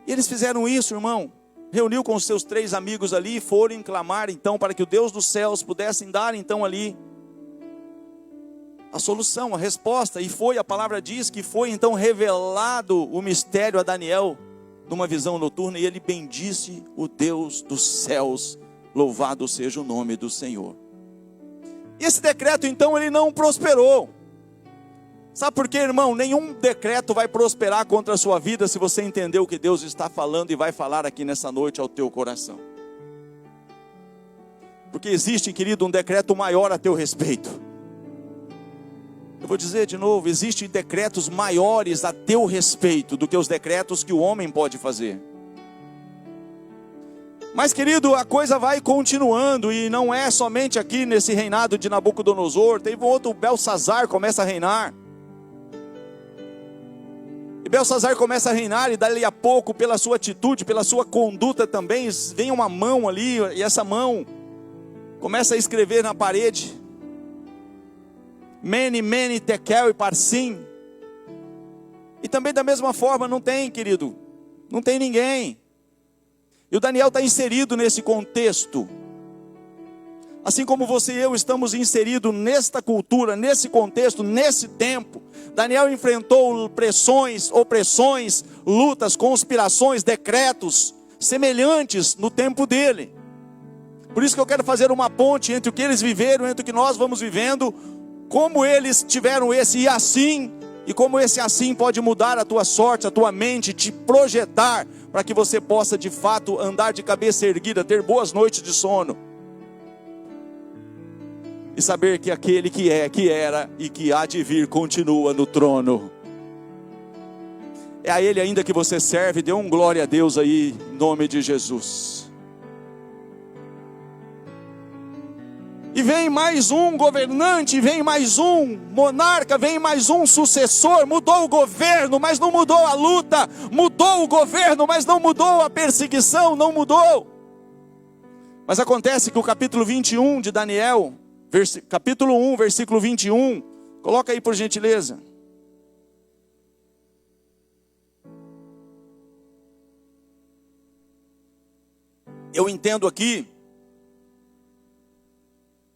E eles fizeram isso, irmão. Reuniu com os seus 3 amigos ali e foram clamar então para que o Deus dos céus pudesse dar então ali a solução, a resposta. E foi, a palavra diz que foi então revelado o mistério a Daniel numa visão noturna, e ele bendisse o Deus dos céus, louvado seja o nome do Senhor. E esse decreto então ele não prosperou. Sabe por quê, irmão? Nenhum decreto vai prosperar contra a sua vida se você entender o que Deus está falando e vai falar aqui nessa noite ao teu coração. Porque existe, querido, um decreto maior a teu respeito. Eu vou dizer de novo, existem decretos maiores a teu respeito do que os decretos que o homem pode fazer. Mas, querido, a coisa vai continuando, e não é somente aqui nesse reinado de Nabucodonosor. Teve um outro, Belsazar começa a reinar. E Belsazar começa a reinar, e dali a pouco, pela sua atitude, pela sua conduta também, vem uma mão ali, e essa mão começa a escrever na parede: Mene, Mene, Tekel e Parsim. E também da mesma forma não tem, querido, não tem ninguém. E o Daniel está inserido nesse contexto. Assim como você e eu estamos inseridos nesta cultura, nesse contexto, nesse tempo. Daniel enfrentou pressões, opressões, lutas, conspirações, decretos semelhantes no tempo dele. Por isso que eu quero fazer uma ponte entre o que eles viveram, entre o que nós vamos vivendo, como eles tiveram esse assim, e como esse assim pode mudar a tua sorte, a tua mente, te projetar, para que você possa de fato andar de cabeça erguida, ter boas noites de sono, e saber que aquele que é, que era e que há de vir continua no trono. É a Ele ainda que você serve. Dê um glória a Deus aí, em nome de Jesus. E vem mais um governante, vem mais um monarca, vem mais um sucessor. Mudou o governo, mas não mudou a luta. Mudou o governo, mas não mudou a perseguição, não mudou. Mas acontece que o capítulo 21 de Daniel, capítulo 1, versículo 21, coloca aí por gentileza. Eu entendo aqui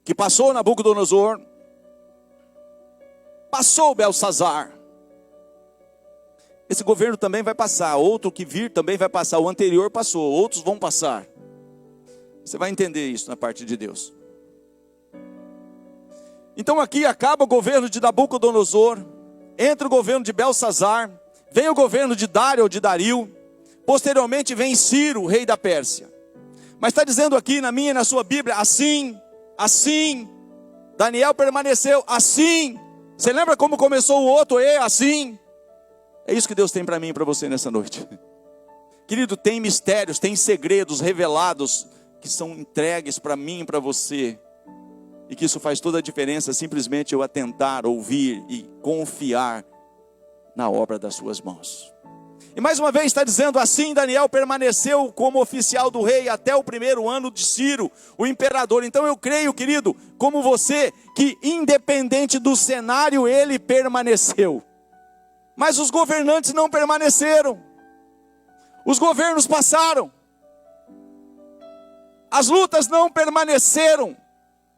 que passou Nabucodonosor, passou Belsazar. Esse governo também vai passar, outro que vir também vai passar, o anterior passou, outros vão passar. Você vai entender isso na parte de Deus. Então aqui acaba o governo de Nabucodonosor, entra o governo de Belsazar, vem o governo de Dário ou de Dario, posteriormente vem Ciro, rei da Pérsia. Mas está dizendo aqui na minha e na sua Bíblia, assim, Daniel permaneceu assim. Você lembra como começou o outro? Assim. É isso que Deus tem para mim e para você nessa noite. Querido, tem mistérios, tem segredos revelados que são entregues para mim e para você. E que isso faz toda a diferença, simplesmente eu atentar, ouvir e confiar na obra das suas mãos. E mais uma vez está dizendo assim: Daniel permaneceu como oficial do rei até o 1º ano de Ciro, o imperador. Então eu creio, querido, como você, que independente do cenário, ele permaneceu. Mas os governantes não permaneceram. Os governos passaram. As lutas não permaneceram.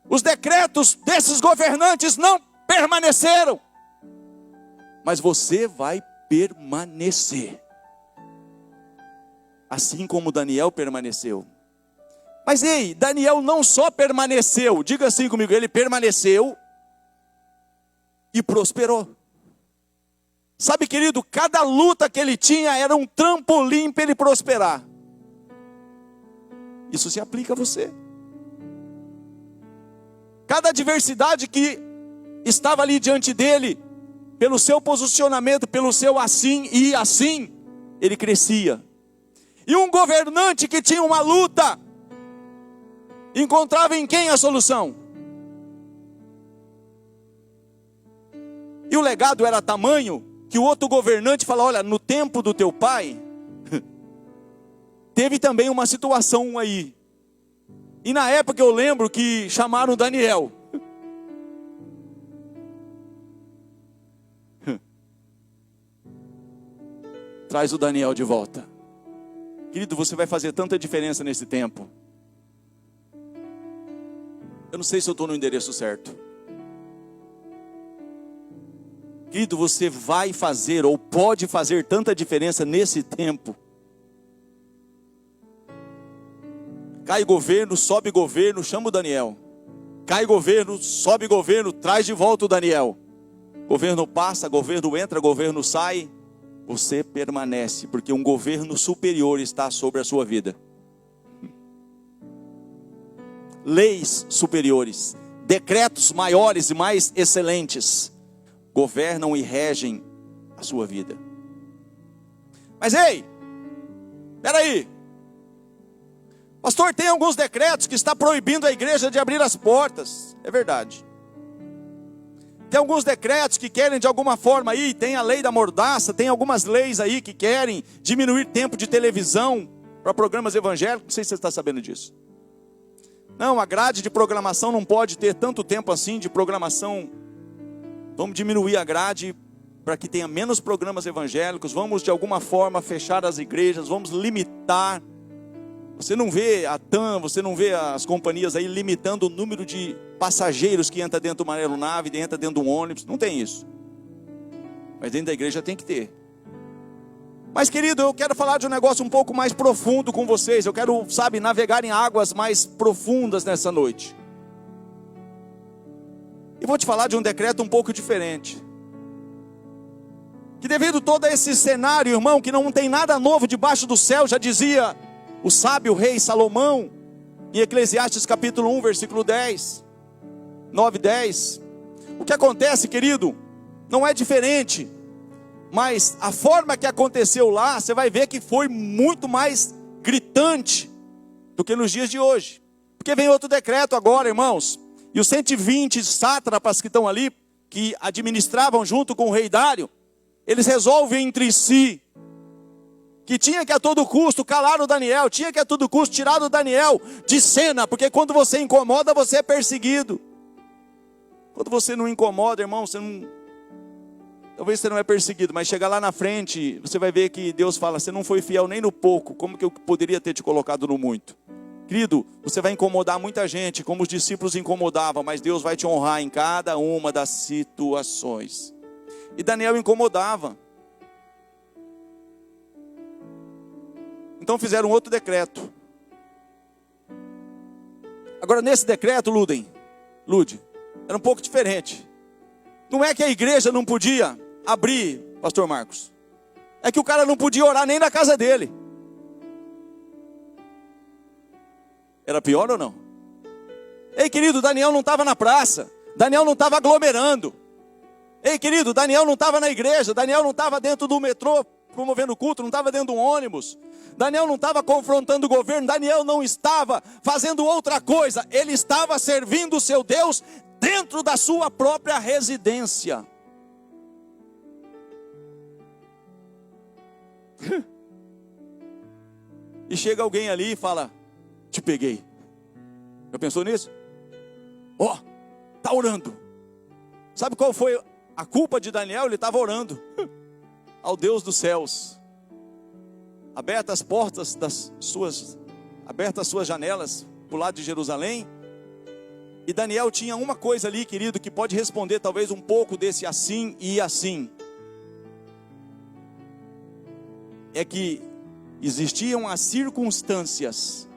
Os decretos desses governantes não permaneceram. Mas você vai permanecer. Assim como Daniel permaneceu. Mas ei, Daniel não só permaneceu, diga assim comigo, ele permaneceu e prosperou. Sabe, querido, cada luta que ele tinha era um trampolim para ele prosperar. Isso se aplica a você. Cada adversidade que estava ali diante dele, pelo seu posicionamento, pelo seu assim e assim, ele crescia. E um governante que tinha uma luta, encontrava em quem a solução? E o legado era tamanho que o outro governante fala: olha, no tempo do teu pai, teve também uma situação aí. E na época eu lembro que chamaram Daniel. Traz o Daniel de volta. Querido, você vai fazer tanta diferença nesse tempo. Eu não sei se eu estou no endereço certo. Querido, você vai fazer ou pode fazer tanta diferença nesse tempo. Cai governo, sobe governo, chama o Daniel. Cai governo, sobe governo, traz de volta o Daniel. Governo passa, governo entra, governo sai. Você permanece, porque um governo superior está sobre a sua vida. Leis superiores, decretos maiores e mais excelentes governam e regem a sua vida. Mas ei, espera aí. Pastor, tem alguns decretos que está proibindo a igreja de abrir as portas. É verdade. Tem alguns decretos que querem de alguma forma aí, tem a lei da mordaça, tem algumas leis aí que querem diminuir tempo de televisão para programas evangélicos. Não sei se você está sabendo disso. Não, a grade de programação não pode ter tanto tempo assim de programação. Vamos diminuir a grade para que tenha menos programas evangélicos. Vamos de alguma forma fechar as igrejas, vamos limitar. Você não vê a TAM, você não vê as companhias aí limitando o número de passageiros que entra dentro de uma aeronave, entra dentro de um ônibus. Não tem isso. Mas dentro da igreja tem que ter. Mas, querido, eu quero falar de um negócio um pouco mais profundo com vocês. Eu quero, navegar em águas mais profundas nessa noite. E vou te falar de um decreto um pouco diferente. Que devido a todo esse cenário, irmão, que não tem nada novo debaixo do céu, já dizia o sábio rei Salomão, em Eclesiastes capítulo 1, versículo 10, 9 e 10. O que acontece, querido, não é diferente, mas a forma que aconteceu lá, você vai ver que foi muito mais gritante do que nos dias de hoje. Porque vem outro decreto agora, irmãos, e os 120 sátrapas que estão ali, que administravam junto com o rei Dário, eles resolvem entre si, que tinha que a todo custo calar o Daniel, tinha que a todo custo tirar o Daniel de cena, porque quando você incomoda, você é perseguido. Quando você não incomoda, irmão, talvez você não é perseguido, mas chegar lá na frente, você vai ver que Deus fala: você não foi fiel nem no pouco, como que eu poderia ter te colocado no muito? Querido, você vai incomodar muita gente, como os discípulos incomodavam, mas Deus vai te honrar em cada uma das situações. E Daniel incomodava. Então fizeram outro decreto. Agora nesse decreto, Lude, era um pouco diferente. Não é que a igreja não podia abrir, pastor Marcos. É que o cara não podia orar nem na casa dele. Era pior ou não? Ei, querido, Daniel não estava na praça. Daniel não estava aglomerando. Ei, querido, Daniel não estava na igreja. Daniel não estava dentro do metrô promovendo culto, não estava dentro de um ônibus. Daniel não estava confrontando o governo. Daniel não estava fazendo outra coisa. Ele estava servindo o seu Deus dentro da sua própria residência. E chega alguém ali e fala: te peguei. Já pensou nisso? Ó, tá orando. Sabe qual foi a culpa de Daniel? Ele estava orando ao Deus dos céus. Abertas as suas janelas para o lado de Jerusalém. E Daniel tinha uma coisa ali, querido, que pode responder talvez um pouco desse assim e assim. É que existiam as circunstâncias,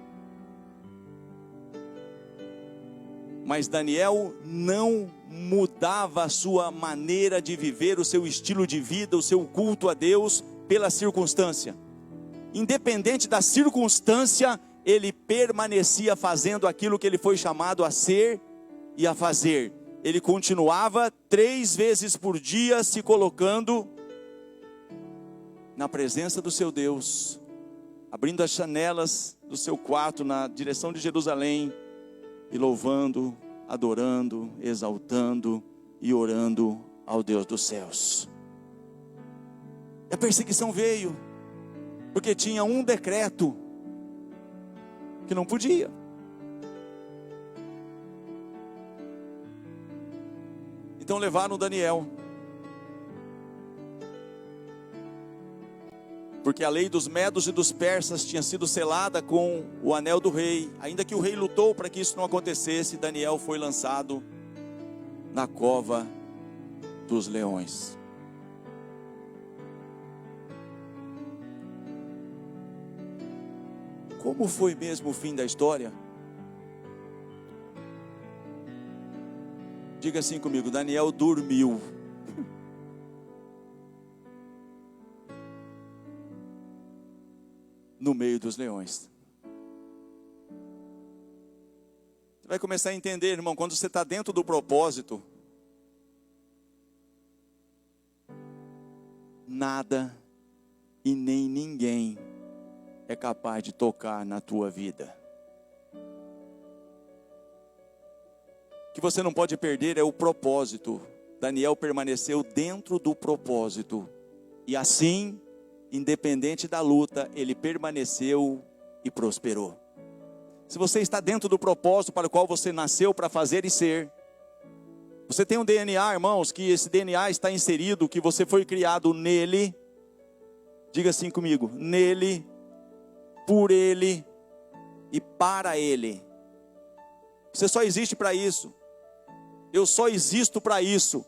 mas Daniel não mudava a sua maneira de viver, o seu estilo de vida, o seu culto a Deus pela circunstância. Independente da circunstância, ele permanecia fazendo aquilo que ele foi chamado a ser e a fazer. Ele continuava 3 vezes por dia se colocando na presença do seu Deus, abrindo as janelas do seu quarto na direção de Jerusalém e louvando, adorando, exaltando e orando ao Deus dos céus. E a perseguição veio porque tinha um decreto que não podia. Então levaram Daniel, porque a lei dos medos e dos persas tinha sido selada com o anel do rei. Ainda que o rei lutou para que isso não acontecesse, Daniel foi lançado na cova dos leões. Como foi mesmo o fim da história? Diga assim comigo: Daniel dormiu. No meio dos leões. Você vai começar a entender, irmão, quando você está dentro do propósito, nada e nem ninguém é capaz de tocar na tua vida. O que você não pode perder é o propósito. Daniel permaneceu dentro do propósito. E assim, independente da luta, ele permaneceu e prosperou. Se você está dentro do propósito para o qual você nasceu para fazer e ser, você tem um DNA, irmãos, que esse DNA está inserido, que você foi criado nele. Diga assim comigo: nele, por ele e para ele. Você só existe para isso. Eu só existo para isso.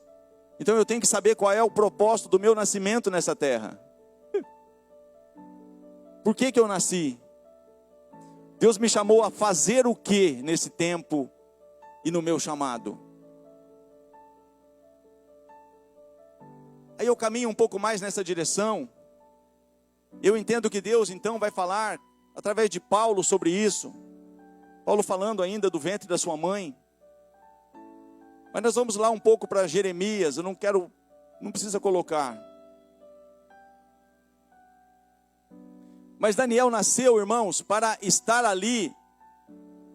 Então eu tenho que saber qual é o propósito do meu nascimento nessa terra. Por que eu nasci? Deus me chamou a fazer o que nesse tempo e no meu chamado? Aí eu caminho um pouco mais nessa direção. Eu entendo que Deus então vai falar através de Paulo sobre isso. Paulo falando ainda do ventre da sua mãe. Mas nós vamos lá um pouco para Jeremias. Não precisa colocar. Mas Daniel nasceu, irmãos, para estar ali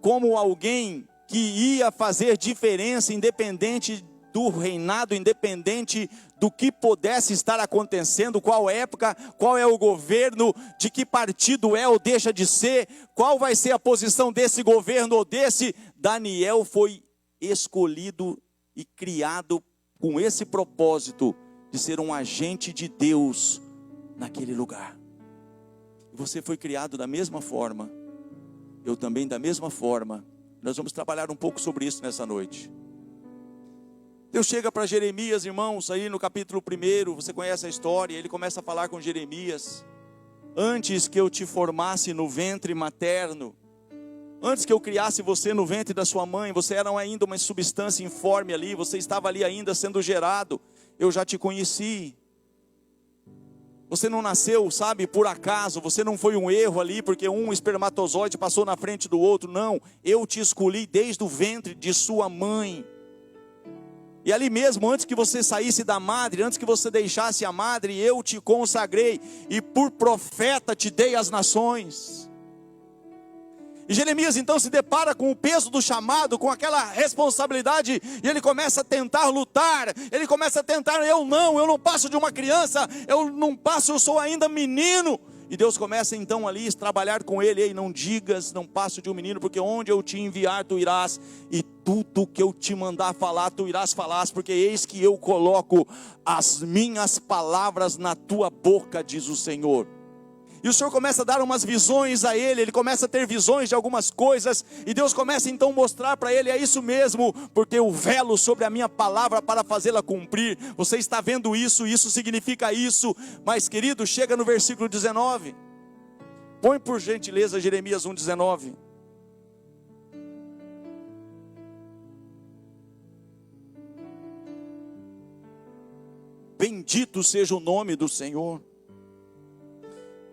como alguém que ia fazer diferença, independente do reinado, independente do que pudesse estar acontecendo, qual época, qual é o governo, de que partido é ou deixa de ser, qual vai ser a posição desse governo ou desse. Daniel foi escolhido e criado com esse propósito de ser um agente de Deus naquele lugar. Você foi criado da mesma forma, eu também da mesma forma. Nós vamos trabalhar um pouco sobre isso nessa noite. Deus chega para Jeremias, irmãos, aí no capítulo 1, você conhece a história, ele começa a falar com Jeremias. Antes que eu te formasse no ventre materno, antes que eu criasse você no ventre da sua mãe, você era ainda uma substância informe ali, você estava ali ainda sendo gerado, eu já te conheci. Você não nasceu, sabe, por acaso, você não foi um erro ali, porque um espermatozoide passou na frente do outro, não. Eu te escolhi desde o ventre de sua mãe. E ali mesmo, antes que você saísse da madre, antes que você deixasse a madre, eu te consagrei, e por profeta te dei as nações. E Jeremias então se depara com o peso do chamado, com aquela responsabilidade, e ele começa a tentar lutar, ele começa a tentar, eu não passo de uma criança, eu sou ainda menino. E Deus começa então ali a trabalhar com ele, ei, não digas, não passo de um menino, porque onde eu te enviar tu irás, e tudo que eu te mandar falar, tu irás falar, porque eis que eu coloco as minhas palavras na tua boca, diz o Senhor. E o Senhor começa a dar umas visões a ele começa a ter visões de algumas coisas, e Deus começa então a mostrar para ele, é isso mesmo, porque eu velo sobre a minha palavra para fazê-la cumprir. Você está vendo isso, isso significa isso. Mas querido, chega no versículo 19, põe por gentileza Jeremias 1,19. Bendito seja o nome do Senhor.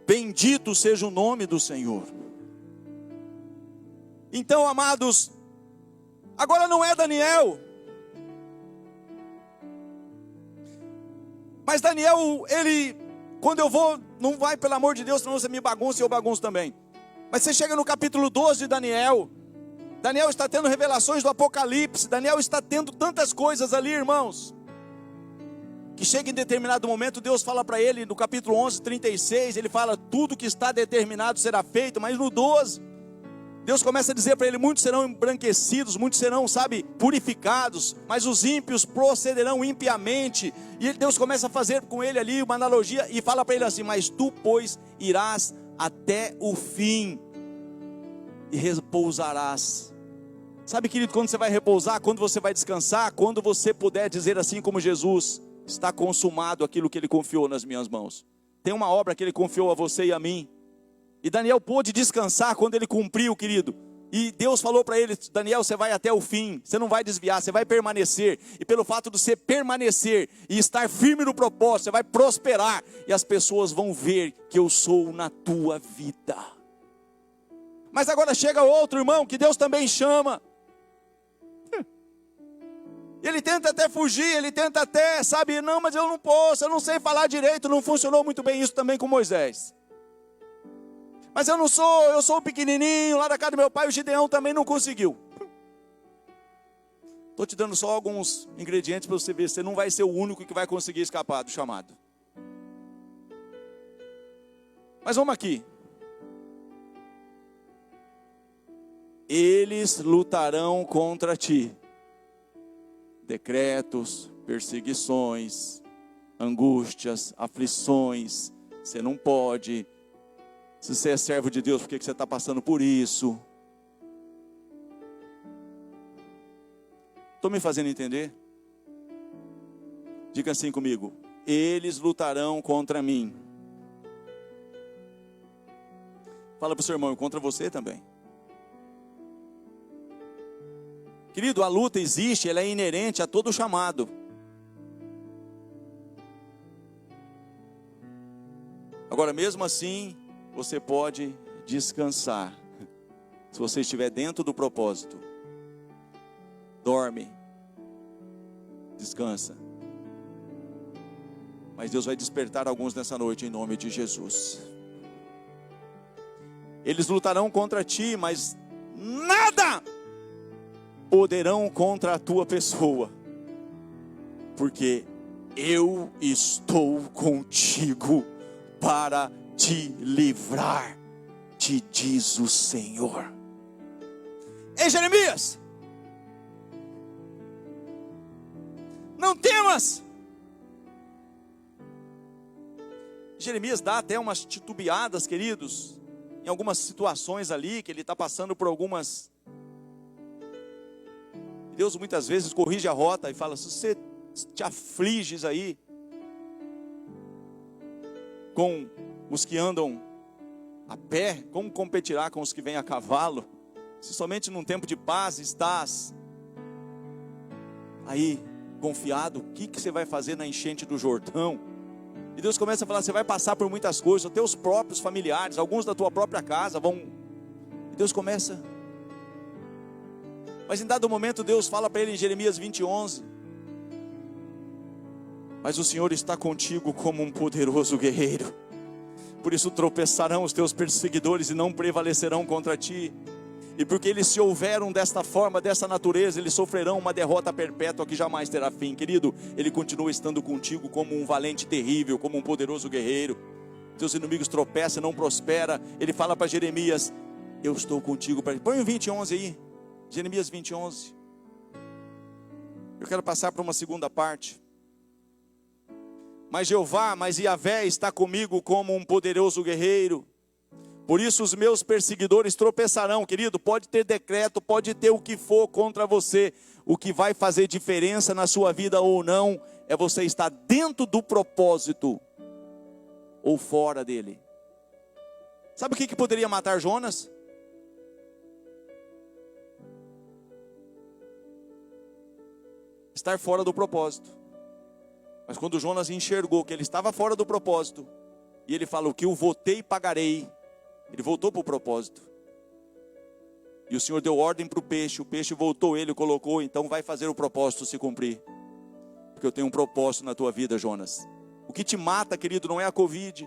Bendito seja o nome do Senhor. Então, amados, agora não é Daniel, mas Daniel, ele, quando eu vou, não vai, pelo amor de Deus, senão você me bagunça e eu bagunço também. Mas você chega no capítulo 12 de Daniel, Daniel está tendo revelações do Apocalipse, Daniel está tendo tantas coisas ali, irmãos, que chega em determinado momento, Deus fala para ele, no capítulo 11, 36, ele fala, tudo que está determinado será feito. Mas no 12, Deus começa a dizer para ele, muitos serão embranquecidos, muitos serão, purificados, mas os ímpios procederão impiamente. E Deus começa a fazer com ele ali uma analogia, e fala para ele assim, mas tu, pois, irás até o fim, e repousarás. Sabe, querido, quando você vai repousar, quando você vai descansar, quando você puder dizer assim como Jesus, está consumado aquilo que ele confiou nas minhas mãos. Tem uma obra que ele confiou a você e a mim. E Daniel pôde descansar quando ele cumpriu, querido. E Deus falou para ele, Daniel, você vai até o fim, você não vai desviar, você vai permanecer. E pelo fato de você permanecer e estar firme no propósito, você vai prosperar. E as pessoas vão ver que eu sou na tua vida. Mas agora chega outro irmão que Deus também chama. Ele tenta até fugir, ele tenta até, não, mas eu não posso, eu não sei falar direito, não funcionou muito bem isso também com Moisés. Mas eu sou pequenininho, lá da casa do meu pai, o Gideão também não conseguiu. Estou te dando só alguns ingredientes para você ver, você não vai ser o único que vai conseguir escapar do chamado. Mas vamos aqui. Eles lutarão contra ti. Decretos, perseguições, angústias, aflições. Você não pode. Se você é servo de Deus, por que você está passando por isso? Estou me fazendo entender? Diga assim comigo. Eles lutarão contra mim. Fala para o seu irmão, contra você também. Querido, a luta existe, ela é inerente a todo chamado. Agora, mesmo assim, você pode descansar. Se você estiver dentro do propósito. Dorme. Descansa. Mas Deus vai despertar alguns nessa noite em nome de Jesus. Eles lutarão contra ti, mas nada poderão contra a tua pessoa, porque eu estou contigo para te livrar, te diz o Senhor. Ei, Jeremias, não temas. Jeremias dá até umas titubeadas, queridos, em algumas situações ali, que ele está passando por algumas. Deus muitas vezes corrige a rota e fala, se você te afliges aí com os que andam a pé, como competirá com os que vêm a cavalo? Se somente num tempo de paz estás aí confiado, o que você vai fazer na enchente do Jordão? E Deus começa a falar, você vai passar por muitas coisas, os teus próprios familiares, alguns da tua própria casa vão. E Deus começa. Mas em dado momento Deus fala para ele em Jeremias 20:11, mas o Senhor está contigo como um poderoso guerreiro, por isso tropeçarão os teus perseguidores e não prevalecerão contra ti. E porque eles se houveram desta forma, dessa natureza, eles sofrerão uma derrota perpétua que jamais terá fim. Querido, Ele continua estando contigo como um valente terrível, como um poderoso guerreiro. Teus inimigos tropeçam, não prospera. Ele fala para Jeremias: eu estou contigo. Põe o 20:11 aí, Jeremias 20:11. Eu quero passar para uma segunda parte. Mas Yahvé está comigo como um poderoso guerreiro. Por isso os meus perseguidores tropeçarão. Querido, pode ter decreto, pode ter o que for contra você. O que vai fazer diferença na sua vida ou não, é você estar dentro do propósito ou fora dele. Sabe o que poderia matar Jonas? Estar fora do propósito. Mas quando Jonas enxergou que ele estava fora do propósito, e ele falou: o que eu votei pagarei, ele voltou para o propósito. E o Senhor deu ordem para o peixe voltou, ele colocou: então vai fazer o propósito se cumprir. Porque eu tenho um propósito na tua vida, Jonas. O que te mata, querido, não é a Covid.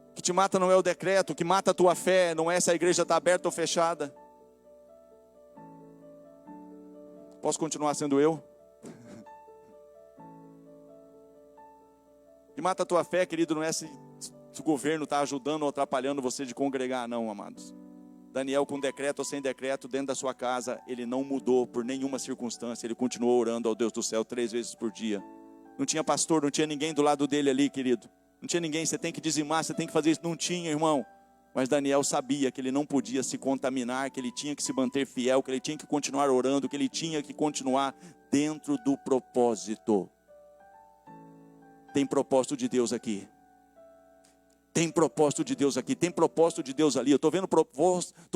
O que te mata não é o decreto. O que mata a tua fé não é se a igreja está aberta ou fechada. Posso continuar sendo eu? O que mata a tua fé, querido, não é se o governo está ajudando ou atrapalhando você de congregar, não, amados. Daniel, com decreto ou sem decreto, dentro da sua casa, ele não mudou por nenhuma circunstância. Ele continuou orando ao Deus do céu 3 vezes por dia. Não tinha pastor, não tinha ninguém do lado dele ali, querido. Não tinha ninguém, você tem que dizimar, você tem que fazer isso. Não tinha, irmão. Mas Daniel sabia que ele não podia se contaminar, que ele tinha que se manter fiel, que ele tinha que continuar orando, que ele tinha que continuar dentro do propósito. Tem propósito de Deus aqui. Tem propósito de Deus aqui, tem propósito de Deus ali. Eu estou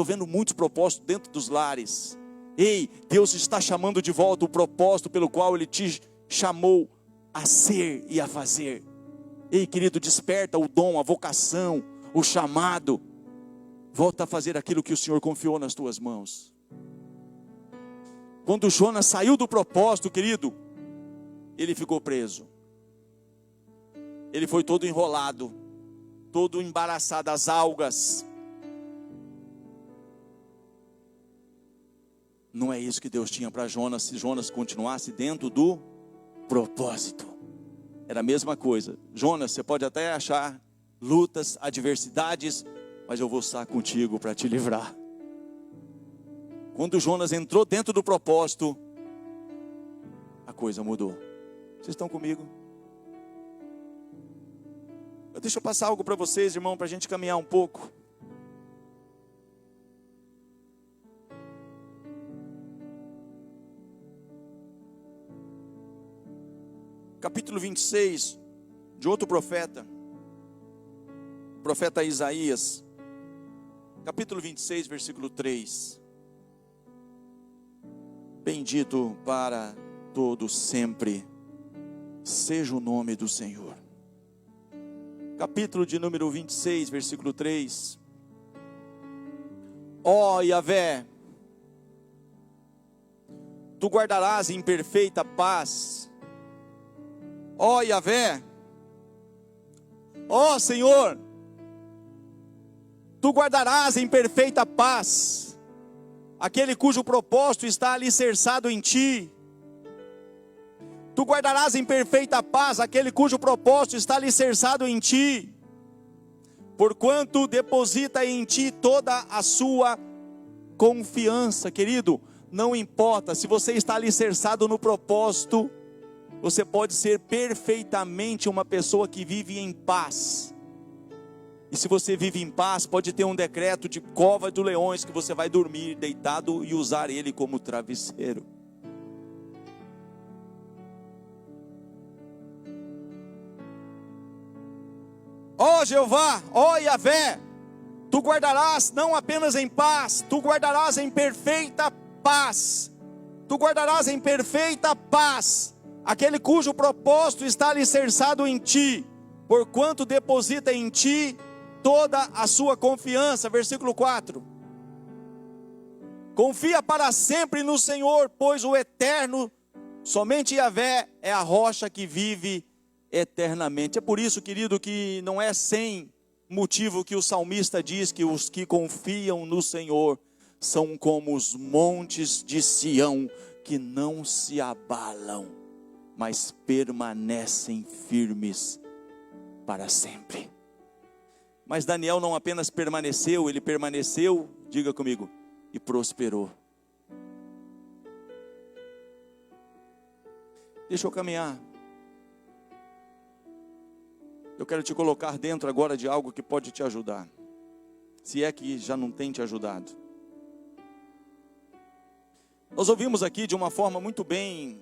vendo muitos propósitos dentro dos lares. Ei, Deus está chamando de volta o propósito pelo qual Ele te chamou a ser e a fazer. Ei, querido, desperta o dom, a vocação, o chamado. Volta a fazer aquilo que o Senhor confiou nas tuas mãos. Quando Jonas saiu do propósito, querido, ele ficou preso. Ele foi todo enrolado, todo embaraçado, as algas. Não é isso que Deus tinha para Jonas, se Jonas continuasse dentro do propósito. Era a mesma coisa. Jonas, você pode até achar lutas, adversidades, mas eu vou estar contigo para te livrar. Quando Jonas entrou dentro do propósito, a coisa mudou. Vocês estão comigo? Deixa eu passar algo para vocês, irmão, para a gente caminhar um pouco. Capítulo 26, de outro profeta. Profeta Isaías. Capítulo 26, versículo 3. Bendito para todo sempre seja o nome do Senhor. Capítulo de número 26, versículo 3. Ó Yahvé, tu guardarás em perfeita paz. Ó Yahvé, ó Senhor, tu guardarás em perfeita paz aquele cujo propósito está alicerçado em ti. Tu guardarás em perfeita paz aquele cujo propósito está alicerçado em ti, porquanto deposita em ti toda a sua confiança. Querido, não importa se você está alicerçado no propósito, você pode ser perfeitamente uma pessoa que vive em paz. E se você vive em paz, pode ter um decreto de cova dos leões que você vai dormir deitado e usar ele como travesseiro. Ó Jeová, ó Yahvé, tu guardarás não apenas em paz, tu guardarás em perfeita paz. Tu guardarás em perfeita paz aquele cujo propósito está alicerçado em ti, porquanto deposita em ti toda a sua confiança. Versículo 4. Confia para sempre no Senhor, pois o eterno, somente Yahvé, é a rocha que vive eternamente. É por isso, querido, que não é sem motivo que o salmista diz que os que confiam no Senhor são como os montes de Sião, que não se abalam, mas permanecem firmes para sempre. Mas Daniel não apenas permaneceu, ele permaneceu, diga comigo, e prosperou. Deixa eu caminhar. Eu quero te colocar dentro agora de algo que pode te ajudar, se é que já não tem te ajudado. Nós ouvimos aqui de uma forma muito bem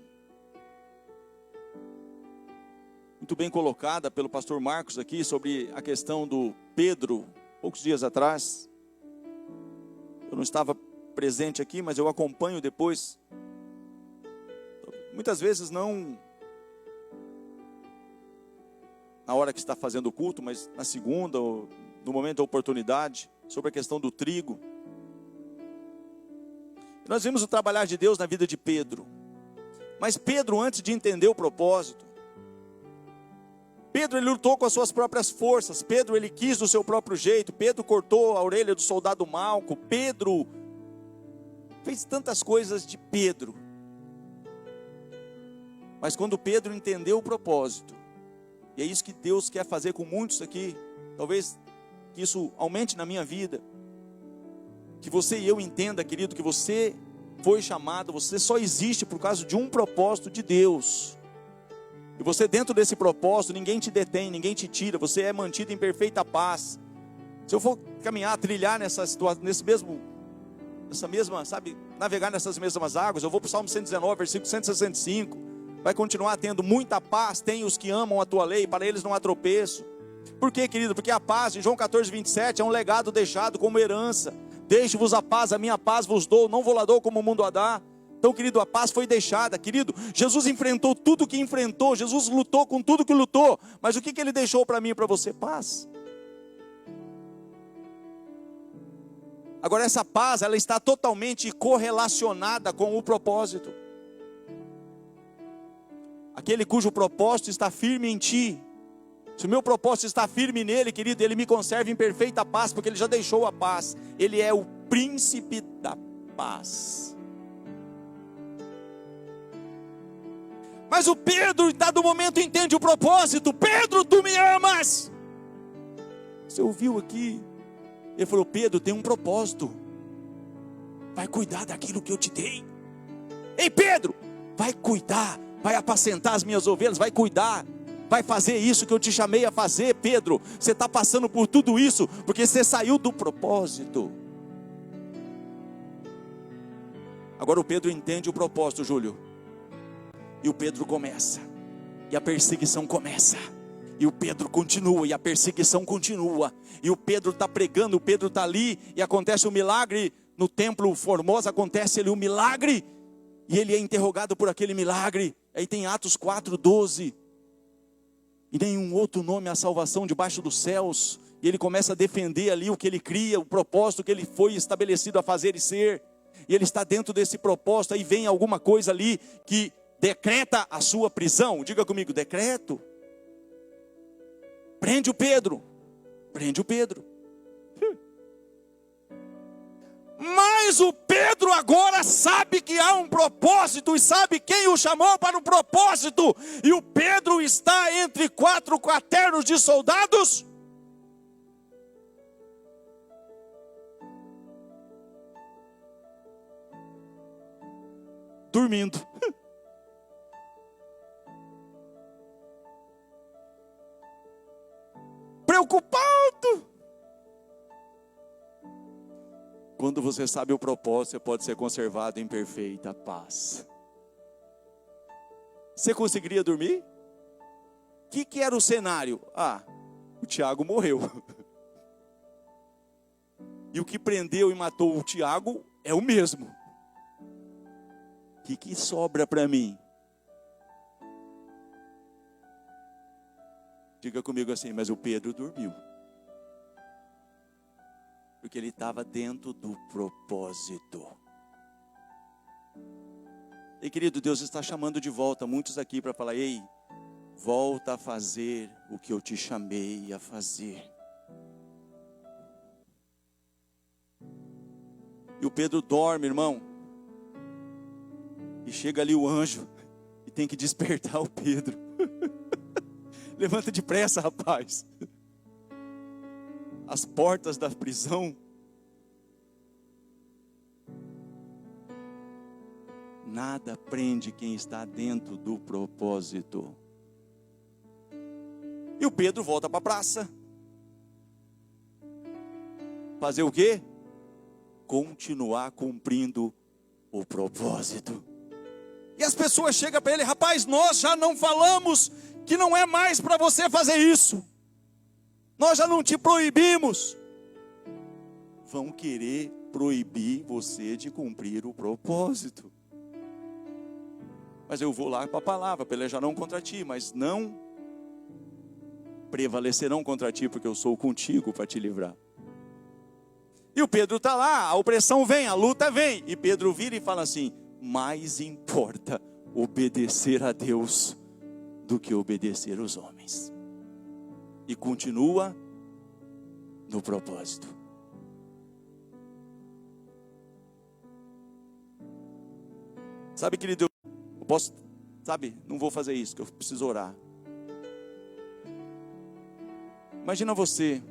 colocada pelo pastor Marcos aqui, sobre a questão do Pedro, poucos dias atrás. Eu não estava presente aqui, mas eu acompanho depois. Muitas vezes não na hora que está fazendo o culto, mas na segunda, ou no momento da oportunidade, sobre a questão do trigo. Nós vimos o trabalhar de Deus na vida de Pedro. Mas Pedro, antes de entender o propósito, Pedro, ele lutou com as suas próprias forças. Pedro, ele quis do seu próprio jeito. Pedro cortou a orelha do soldado Malco. Pedro fez tantas coisas de Pedro. Mas quando Pedro entendeu o propósito, e é isso que Deus quer fazer com muitos aqui, talvez que isso aumente na minha vida, que você e eu entenda, querido, que você foi chamado, você só existe por causa de um propósito de Deus. E você, dentro desse propósito, ninguém te detém, ninguém te tira, você é mantido em perfeita paz. Se eu for caminhar, trilhar nessa situação, navegar nessas mesmas águas, eu vou para o Salmo 119, versículo 165, vai continuar tendo muita paz, tem os que amam a tua lei, para eles não há tropeço. Por quê, querido? Porque a paz, em João 14, 27, é um legado deixado como herança. Deixe-vos a paz, a minha paz vos dou, não vou lá dou como o mundo a dá. Então, querido, a paz foi deixada, querido. Jesus enfrentou tudo que enfrentou, Jesus lutou com tudo que lutou, mas o que ele deixou para mim e para você? Paz. Agora, essa paz, ela está totalmente correlacionada com o propósito. Aquele cujo propósito está firme em ti, se o meu propósito está firme nele, querido, ele me conserva em perfeita paz, porque ele já deixou a paz. Ele é o príncipe da paz. Mas o Pedro, em dado momento, entende o propósito. Pedro, tu me amas. Você ouviu aqui? Ele falou, Pedro, tem um propósito. Vai cuidar daquilo que eu te dei. Ei, Pedro, vai cuidar, vai apacentar as minhas ovelhas, vai cuidar. Vai fazer isso que eu te chamei a fazer, Pedro. Você está passando por tudo isso porque você saiu do propósito. Agora o Pedro entende o propósito, Júlio. E o Pedro começa. E a perseguição começa. E o Pedro continua. E a perseguição continua. E o Pedro está pregando. O Pedro está ali. E acontece um milagre. No templo Formosa acontece ali um milagre. E ele é interrogado por aquele milagre. Aí tem Atos 4:12. E nenhum outro nome a salvação debaixo dos céus. E ele começa a defender ali o que ele cria, o propósito que ele foi estabelecido a fazer e ser. E ele está dentro desse propósito. Aí vem alguma coisa ali que decreta a sua prisão. Diga comigo, decreto. Prende o Pedro. Prende o Pedro. Mas o Pedro agora sabe que há um propósito e sabe quem o chamou para o propósito. E o Pedro está entre 4 quaternos de soldados. Dormindo. Preocupado. Quando você sabe o propósito, você pode ser conservado em perfeita paz. Você conseguiria dormir? O que era o cenário? O Tiago morreu. E o que prendeu e matou o Tiago é o mesmo. O que sobra para mim? Diga comigo assim, mas o Pedro dormiu. Porque ele estava dentro do propósito. E querido, Deus está chamando de volta muitos aqui para falar, ei, volta a fazer o que eu te chamei a fazer. E o Pedro dorme, irmão. E chega ali o anjo e tem que despertar o Pedro. Levanta depressa, rapaz. As portas da prisão. Nada prende quem está dentro do propósito. E o Pedro volta para a praça. Fazer o quê? Continuar cumprindo o propósito. E as pessoas chegam para ele: rapaz, nós já não falamos que não é mais para você fazer isso. Nós já não te proibimos. Vão querer proibir você de cumprir o propósito. Mas eu vou lá com a palavra, pelejarão contra ti, mas não prevalecerão contra ti, porque eu sou contigo para te livrar. E o Pedro está lá, a opressão vem, a luta vem. E Pedro vira e fala assim: mais importa obedecer a Deus do que obedecer aos homens. E continua no propósito. Sabe, querido, eu posso, não vou fazer isso, que eu preciso orar. Imagina você.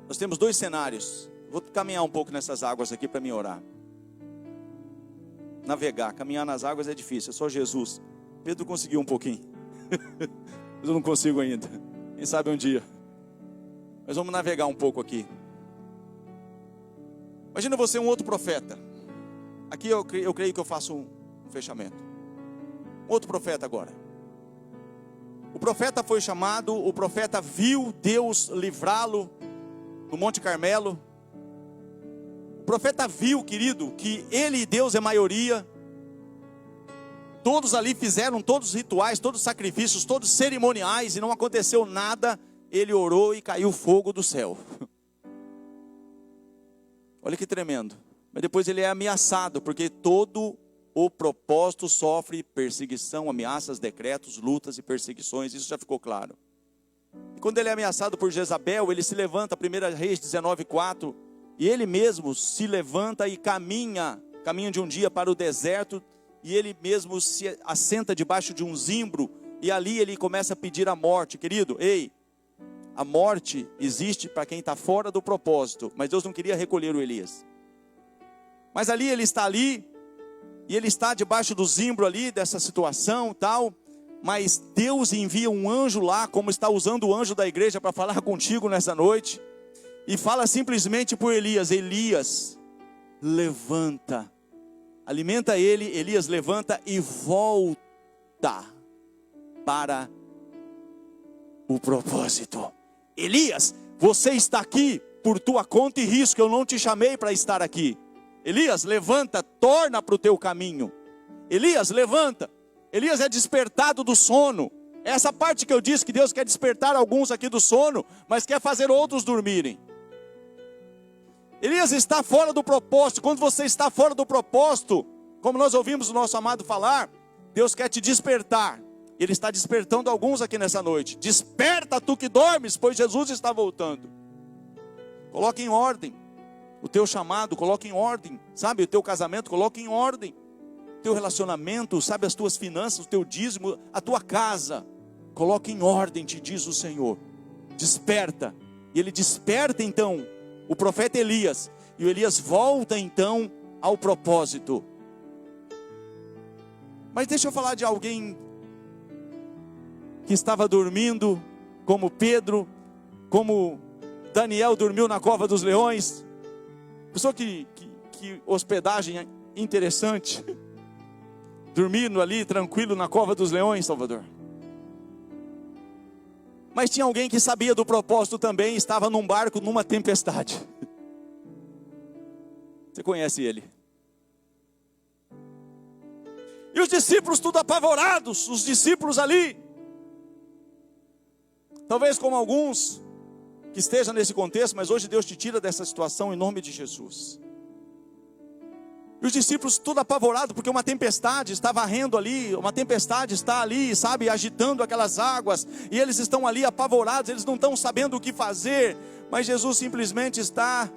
Nós temos dois cenários. Vou caminhar um pouco nessas águas aqui para me orar. Navegar, caminhar nas águas é difícil, é só Jesus. Pedro conseguiu um pouquinho. Mas eu não consigo ainda. Quem sabe um dia. Mas vamos navegar um pouco aqui. Imagina você um outro profeta. Aqui eu creio que eu faço um fechamento. Outro profeta agora. O profeta foi chamado, o profeta viu Deus livrá-lo no Monte Carmelo. O profeta viu, querido, que ele e Deus é maioria. Todos ali fizeram todos os rituais, todos os sacrifícios, todos os cerimoniais, e não aconteceu nada. Ele orou e caiu fogo do céu. Olha que tremendo. Mas depois ele é ameaçado, porque todo o propósito sofre perseguição, ameaças, decretos, lutas e perseguições. Isso já ficou claro. E quando ele é ameaçado por Jezabel, ele se levanta, 1 Reis 19:4, e ele mesmo se levanta e caminha de um dia para o deserto, e ele mesmo se assenta debaixo de um zimbro, e ali ele começa a pedir a morte. Querido, ei, a morte existe para quem está fora do propósito, mas Deus não queria recolher o Elias. Mas ali ele está ali, e ele está debaixo do zimbro ali, dessa situação tal, mas Deus envia um anjo lá, como está usando o anjo da igreja para falar contigo nessa noite, e fala simplesmente por Elias: Elias, levanta, alimenta ele. Elias levanta e volta para o propósito. Elias, você está aqui por tua conta e risco, eu não te chamei para estar aqui. Elias, levanta, torna para o teu caminho. Elias, levanta. Elias é despertado do sono. Essa parte que eu disse que Deus quer despertar alguns aqui do sono, mas quer fazer outros dormirem. Elias está fora do propósito. Quando você está fora do propósito, como nós ouvimos o nosso amado falar, Deus quer te despertar. Ele está despertando alguns aqui nessa noite. Desperta tu que dormes, pois Jesus está voltando. Coloque em ordem o teu chamado, coloque em ordem, sabe, o teu casamento, coloque em ordem o teu relacionamento, sabe, as tuas finanças, o teu dízimo, a tua casa. Coloque em ordem, te diz o Senhor. Desperta. E ele desperta então o profeta Elias, e o Elias volta então ao propósito. Mas deixa eu falar de alguém que estava dormindo, como Pedro, como Daniel dormiu na cova dos leões. Pessoa que hospedagem interessante, dormindo ali tranquilo na cova dos leões, Salvador. Mas tinha alguém que sabia do propósito também, estava num barco numa tempestade. Você conhece ele. E os discípulos tudo apavorados, os discípulos ali. Talvez como alguns que estejam nesse contexto, mas hoje Deus te tira dessa situação em nome de Jesus. E os discípulos todos apavorados, porque uma tempestade está varrendo ali, uma tempestade está ali, sabe, agitando aquelas águas, e eles estão ali apavorados, eles não estão sabendo o que fazer, mas Jesus simplesmente está...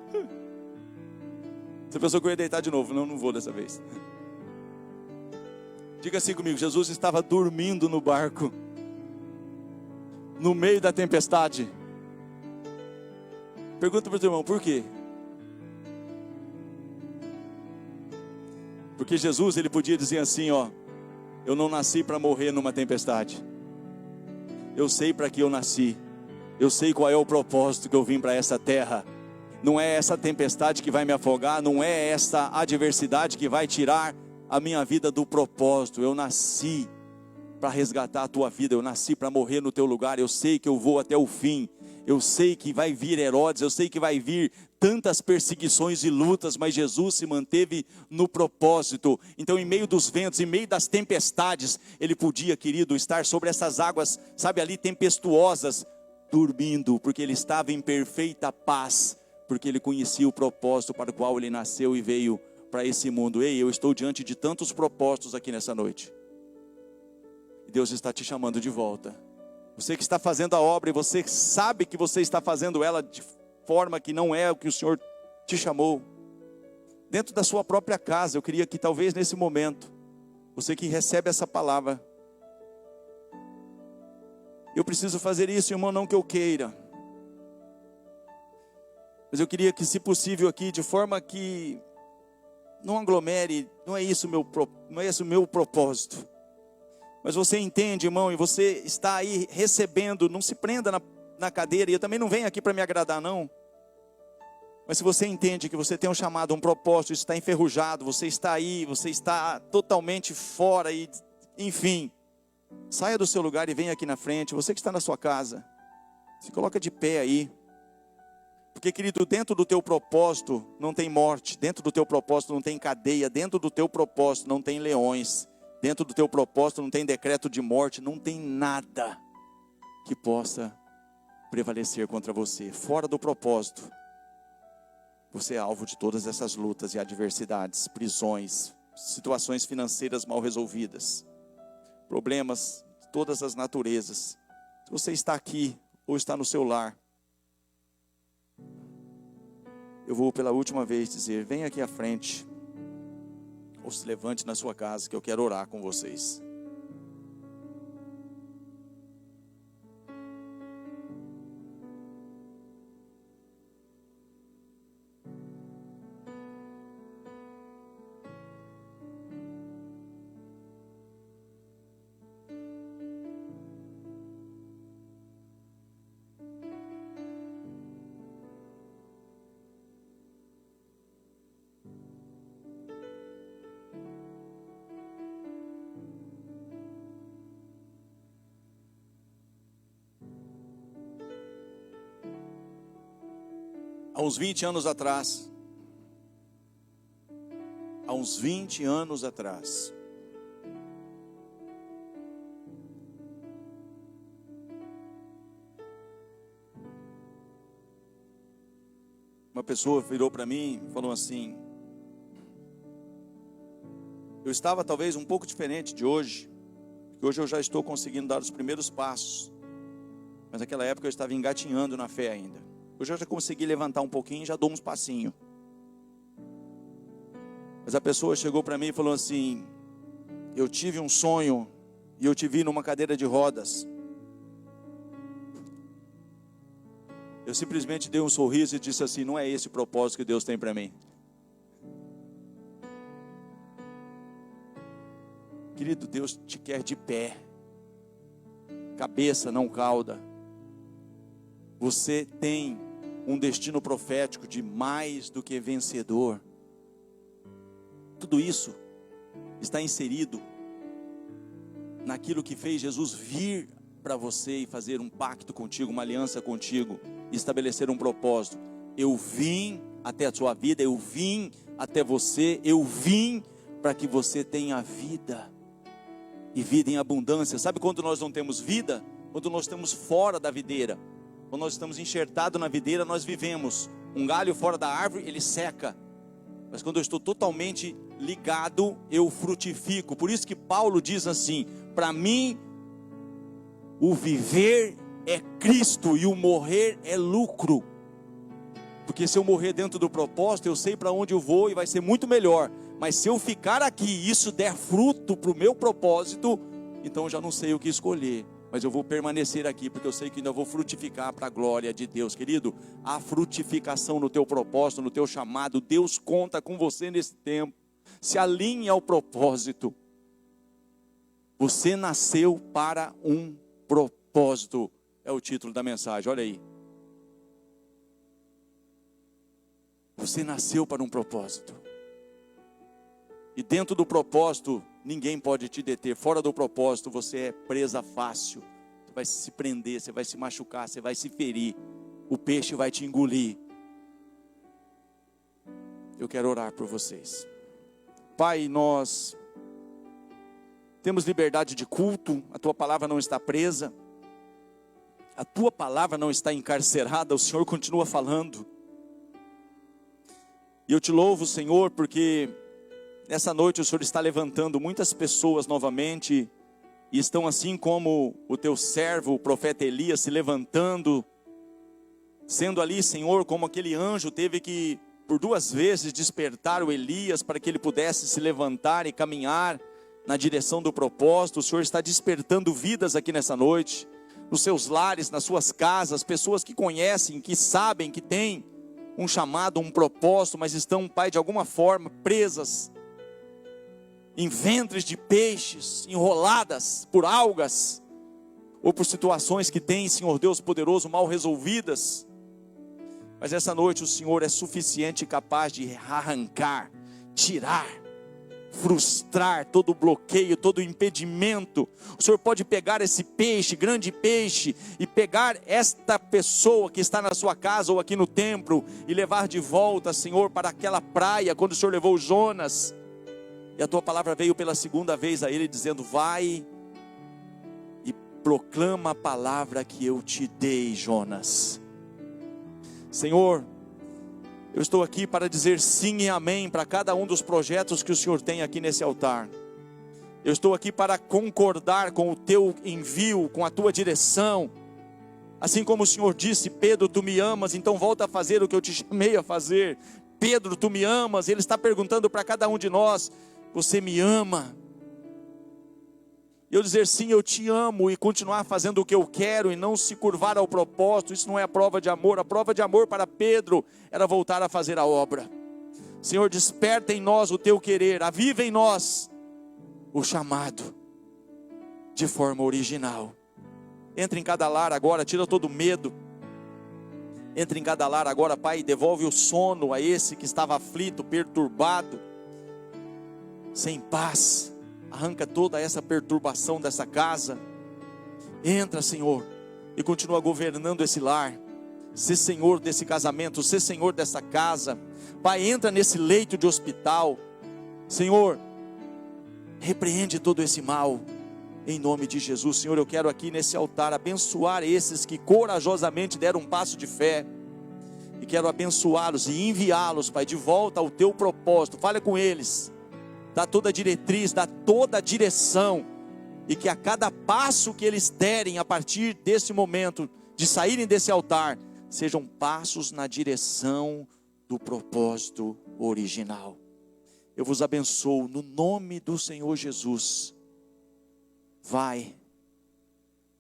Você pensou que eu ia deitar de novo? Não, não vou dessa vez. Diga assim comigo, Jesus estava dormindo no barco, no meio da tempestade. Pergunta para o teu irmão, por quê? Porque Jesus, ele podia dizer assim, ó, eu não nasci para morrer numa tempestade. Eu sei para que eu nasci. Eu sei qual é o propósito que eu vim para essa terra. Não é essa tempestade que vai me afogar, não é essa adversidade que vai tirar a minha vida do propósito. Eu nasci para resgatar a tua vida, eu nasci para morrer no teu lugar. Eu sei que eu vou até o fim. Eu sei que vai vir Herodes, eu sei que vai vir tantas perseguições e lutas, mas Jesus se manteve no propósito. Então, em meio dos ventos, em meio das tempestades, ele podia, querido, estar sobre essas águas, sabe, ali tempestuosas, dormindo, porque ele estava em perfeita paz, porque ele conhecia o propósito para o qual ele nasceu e veio para esse mundo. Ei, eu estou diante de tantos propósitos aqui nessa noite. Deus está te chamando de volta. Você que está fazendo a obra e você sabe que você está fazendo ela de forma que não é o que o Senhor te chamou. Dentro da sua própria casa, eu queria que talvez nesse momento, você que recebe essa palavra, eu preciso fazer isso, irmão, não que eu queira, mas eu queria que, se possível aqui, de forma que não aglomere, não é esse o meu propósito. Mas você entende, irmão, e você está aí recebendo, não se prenda na cadeira, e eu também não venho aqui para me agradar, não. Mas se você entende que você tem um chamado, um propósito, está enferrujado, você está aí, você está totalmente fora, e enfim, saia do seu lugar e venha aqui na frente. Você que está na sua casa, se coloca de pé aí. Porque, querido, dentro do teu propósito não tem morte, dentro do teu propósito não tem cadeia, dentro do teu propósito não tem leões. Dentro do teu propósito não tem decreto de morte, não tem nada que possa prevalecer contra você. Fora do propósito, você é alvo de todas essas lutas e adversidades, prisões, situações financeiras mal resolvidas, problemas de todas as naturezas. Se você está aqui ou está no seu lar, eu vou pela última vez dizer, venha aqui à frente. Ou se levante na sua casa, que eu quero orar com vocês. Há uns 20 anos atrás, uma pessoa virou para mim e falou assim, eu estava talvez um pouco diferente de hoje, porque hoje eu já estou conseguindo dar os primeiros passos, mas naquela época eu estava engatinhando na fé ainda. Hoje eu já consegui levantar um pouquinho e já dou uns passinhos. Mas a pessoa chegou para mim e falou assim, eu tive um sonho e eu te vi numa cadeira de rodas. Eu simplesmente dei um sorriso e disse assim, não é esse o propósito que Deus tem para mim. Querido, Deus te quer de pé, cabeça, não cauda. Você tem um destino profético de mais do que vencedor. Tudo isso está inserido naquilo que fez Jesus vir para você e fazer um pacto contigo, uma aliança contigo, e estabelecer um propósito. Eu vim até a sua vida, eu vim até você, eu vim para que você tenha vida, e vida em abundância. Sabe quando nós não temos vida? Quando nós estamos fora da videira. Quando nós estamos enxertados na videira, nós vivemos. Um galho fora da árvore, ele seca. Mas quando eu estou totalmente ligado, eu frutifico. Por isso que Paulo diz assim: para mim, o viver é Cristo e o morrer é lucro. Porque se eu morrer dentro do propósito, eu sei para onde eu vou e vai ser muito melhor. Mas se eu ficar aqui e isso der fruto para o meu propósito, então eu já não sei o que escolher. Mas eu vou permanecer aqui, porque eu sei que ainda vou frutificar para a glória de Deus. Querido, a frutificação no teu propósito, no teu chamado, Deus conta com você nesse tempo. Se alinhe ao propósito. Você nasceu para um propósito. É o título da mensagem, olha aí. Você nasceu para um propósito. E dentro do propósito, ninguém pode te deter. Fora do propósito, você é presa fácil. Você vai se prender, você vai se machucar, você vai se ferir. O peixe vai te engolir. Eu quero orar por vocês. Pai, nós temos liberdade de culto. A tua palavra não está presa. A tua palavra não está encarcerada. O Senhor continua falando. E eu te louvo, Senhor, porque nessa noite o Senhor está levantando muitas pessoas novamente, e estão assim como o teu servo, o profeta Elias, se levantando, sendo ali, Senhor, como aquele anjo teve que, por 2 vezes, despertar o Elias, para que ele pudesse se levantar e caminhar na direção do propósito. O Senhor está despertando vidas aqui nessa noite, nos seus lares, nas suas casas, pessoas que conhecem, que sabem, que têm um chamado, um propósito, mas estão, Pai, de alguma forma presas em ventres de peixes, enroladas por algas, ou por situações que têm, Senhor Deus poderoso, mal resolvidas. Mas essa noite o Senhor é suficiente e capaz de arrancar, tirar, frustrar todo bloqueio, todo impedimento. O Senhor pode pegar esse peixe, grande peixe, e pegar esta pessoa que está na sua casa ou aqui no templo, e levar de volta, Senhor, para aquela praia, quando o Senhor levou Jonas. E a tua palavra veio pela 2ª vez a ele, dizendo: vai e proclama a palavra que eu te dei, Jonas. Senhor, eu estou aqui para dizer sim e amém para cada um dos projetos que o Senhor tem aqui nesse altar. Eu estou aqui para concordar com o teu envio, com a tua direção. Assim como o Senhor disse: Pedro, tu me amas, então volta a fazer o que eu te chamei a fazer. Pedro, tu me amas. Ele está perguntando para cada um de nós: você me ama? Eu dizer sim, eu te amo, e continuar fazendo o que eu quero, e não se curvar ao propósito, isso não é a prova de amor. A prova de amor para Pedro era voltar a fazer a obra. Senhor, desperta em nós o teu querer, aviva em nós o chamado, de forma original. Entra em cada lar agora, tira todo o medo. Entra em cada lar agora, Pai, e devolve o sono a esse que estava aflito, perturbado, sem paz. Arranca toda essa perturbação dessa casa. Entra, Senhor, e continua governando esse lar. Ser Senhor desse casamento, ser Senhor dessa casa. Pai, entra nesse leito de hospital. Senhor, repreende todo esse mal, em nome de Jesus. Senhor, eu quero aqui nesse altar abençoar esses que corajosamente deram um passo de fé. E quero abençoá-los e enviá-los, Pai, de volta ao teu propósito. Fale com eles. Dá toda a diretriz, dá toda a direção, e que a cada passo que eles derem a partir desse momento, de saírem desse altar, sejam passos na direção do propósito original. Eu vos abençoo no nome do Senhor Jesus. Vai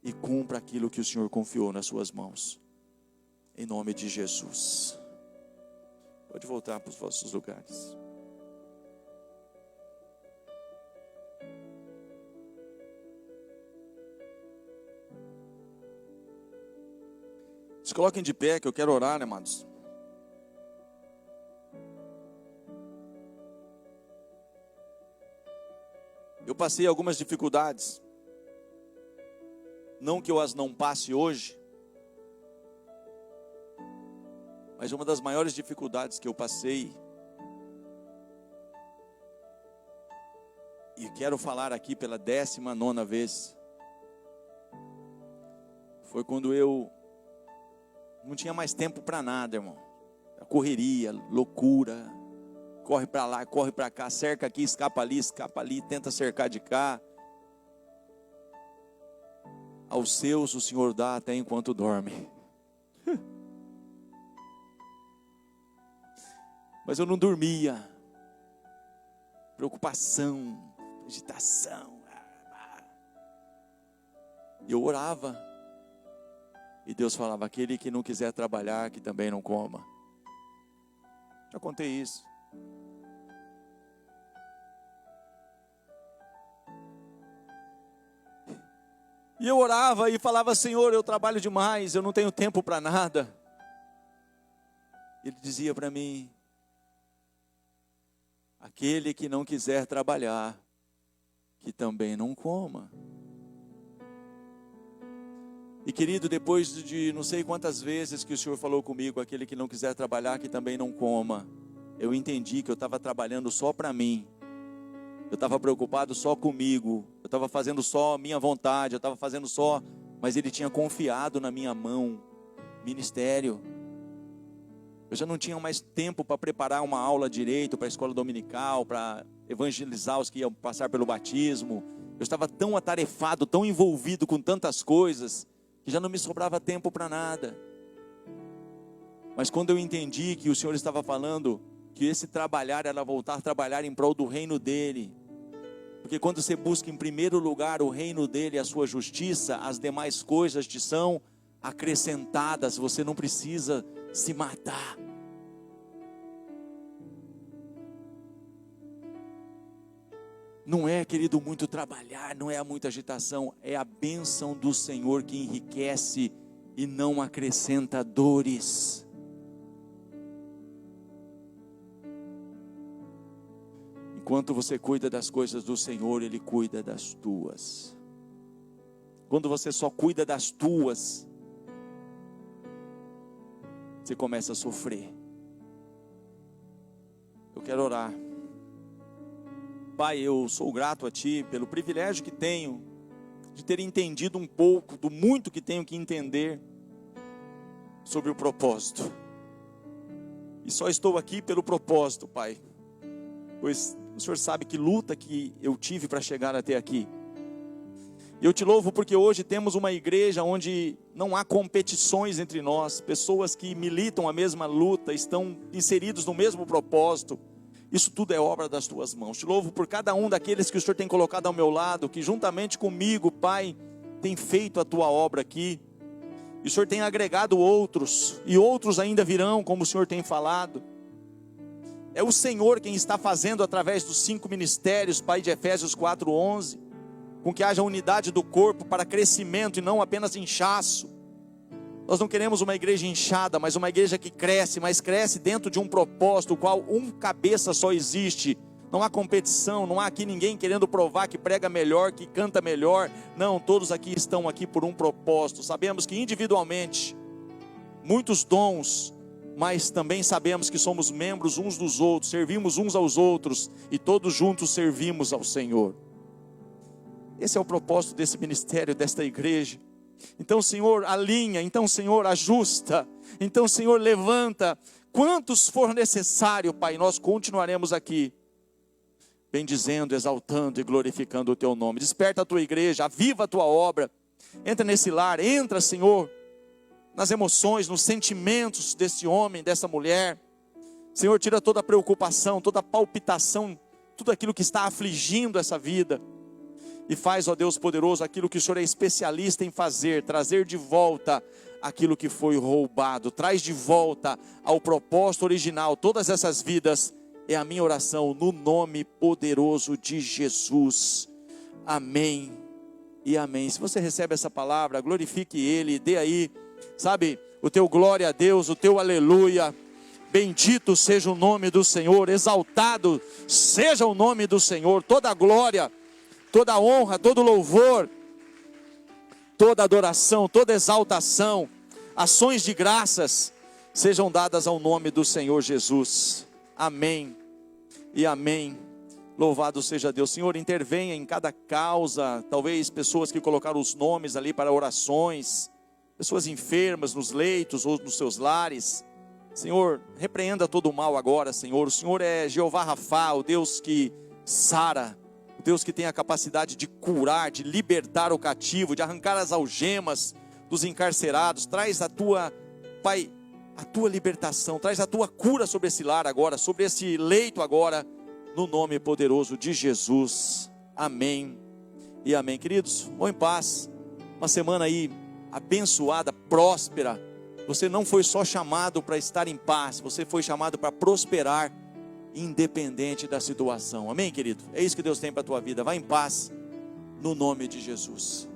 e cumpra aquilo que o Senhor confiou nas suas mãos, em nome de Jesus. Pode voltar para os vossos lugares. Se coloquem de pé, que eu quero orar, né, amados? Eu passei algumas dificuldades. Não que eu as não passe hoje, mas uma das maiores dificuldades que eu passei, e quero falar aqui pela 19ª vez, foi quando eu não tinha mais tempo para nada, irmão. A correria, loucura, Corre para lá, corre para cá, cerca aqui, escapa ali, tenta cercar de cá. Aos seus o Senhor dá até enquanto dorme. Mas eu não dormia. Preocupação, agitação. E eu orava. E Deus falava: aquele que não quiser trabalhar, que também não coma. Já contei isso. E eu orava e falava: Senhor, eu trabalho demais, eu não tenho tempo para nada. Ele dizia para mim: aquele que não quiser trabalhar, que também não coma. E querido, depois de não sei quantas vezes que o Senhor falou comigo: aquele que não quiser trabalhar, que também não coma, eu entendi que eu estava trabalhando só para mim. Eu estava preocupado só comigo, eu estava fazendo só a minha vontade, eu estava fazendo só, mas Ele tinha confiado na minha mão, ministério. Eu já não tinha mais tempo para preparar uma aula direito para a escola dominical, para evangelizar os que iam passar pelo batismo. Eu estava tão atarefado, tão envolvido com tantas coisas, que já não me sobrava tempo para nada. Mas quando eu entendi que o Senhor estava falando que esse trabalhar era voltar a trabalhar em prol do reino dEle, porque quando você busca em primeiro lugar o reino dEle e a sua justiça, as demais coisas te são acrescentadas. Você não precisa se matar. Não é, querido, muito trabalhar, não é muita agitação, é a bênção do Senhor que enriquece e não acrescenta dores. Enquanto você cuida das coisas do Senhor, Ele cuida das tuas. Quando você só cuida das tuas, você começa a sofrer. Eu quero orar. Pai, eu sou grato a Ti pelo privilégio que tenho de ter entendido um pouco do muito que tenho que entender sobre o propósito. E só estou aqui pelo propósito, Pai, pois o Senhor sabe que luta que eu tive para chegar até aqui. Eu te louvo porque hoje temos uma igreja onde não há competições entre nós, pessoas que militam a mesma luta, estão inseridos no mesmo propósito. Isso tudo é obra das tuas mãos. Te louvo por cada um daqueles que o Senhor tem colocado ao meu lado, que juntamente comigo, Pai, tem feito a tua obra aqui. E o Senhor tem agregado outros, e outros ainda virão, como o Senhor tem falado. É o Senhor quem está fazendo através dos 5 ministérios, Pai, de Efésios 4:11, com que haja unidade do corpo para crescimento e não apenas inchaço. Nós não queremos uma igreja inchada, mas uma igreja que cresce, mas cresce dentro de um propósito, o qual um cabeça só existe. Não há competição, não há aqui ninguém querendo provar que prega melhor, que canta melhor. Não, todos aqui estão aqui por um propósito. Sabemos que individualmente, muitos dons, mas também sabemos que somos membros uns dos outros, servimos uns aos outros e todos juntos servimos ao Senhor. Esse é o propósito desse ministério, desta igreja. Então, Senhor, alinha, então, Senhor, ajusta, então, Senhor, levanta, quantos for necessário, Pai, nós continuaremos aqui, bendizendo, exaltando e glorificando o Teu nome. Desperta a Tua igreja, aviva a Tua obra, entra nesse lar, entra, Senhor, nas emoções, nos sentimentos desse homem, dessa mulher. Senhor, tira toda a preocupação, toda a palpitação, tudo aquilo que está afligindo essa vida. E faz, ó Deus poderoso, aquilo que o Senhor é especialista em fazer, trazer de volta aquilo que foi roubado. Traz de volta ao propósito original todas essas vidas. É a minha oração no nome poderoso de Jesus. Amém e amém. Se você recebe essa palavra, glorifique Ele, dê aí, sabe, o teu glória a Deus, o teu aleluia. Bendito seja o nome do Senhor, exaltado seja o nome do Senhor. Toda a glória, toda a honra, todo louvor, toda adoração, toda exaltação, ações de graças sejam dadas ao nome do Senhor Jesus. Amém e amém. Louvado seja Deus. Senhor, intervenha em cada causa, talvez pessoas que colocaram os nomes ali para orações, pessoas enfermas nos leitos ou nos seus lares. Senhor, repreenda todo o mal agora, Senhor. O Senhor é Jeová Rafá, o Deus que sara, o Deus que tem a capacidade de curar, de libertar o cativo, de arrancar as algemas dos encarcerados. Traz a tua, Pai, a tua libertação, traz a tua cura sobre esse lar agora, sobre esse leito agora, no nome poderoso de Jesus. Amém e amém. Queridos, vão em paz. Uma semana aí abençoada, próspera. Você não foi só chamado para estar em paz, você foi chamado para prosperar, independente da situação. Amém, querido? É isso que Deus tem para a tua vida. Vá em paz, no nome de Jesus.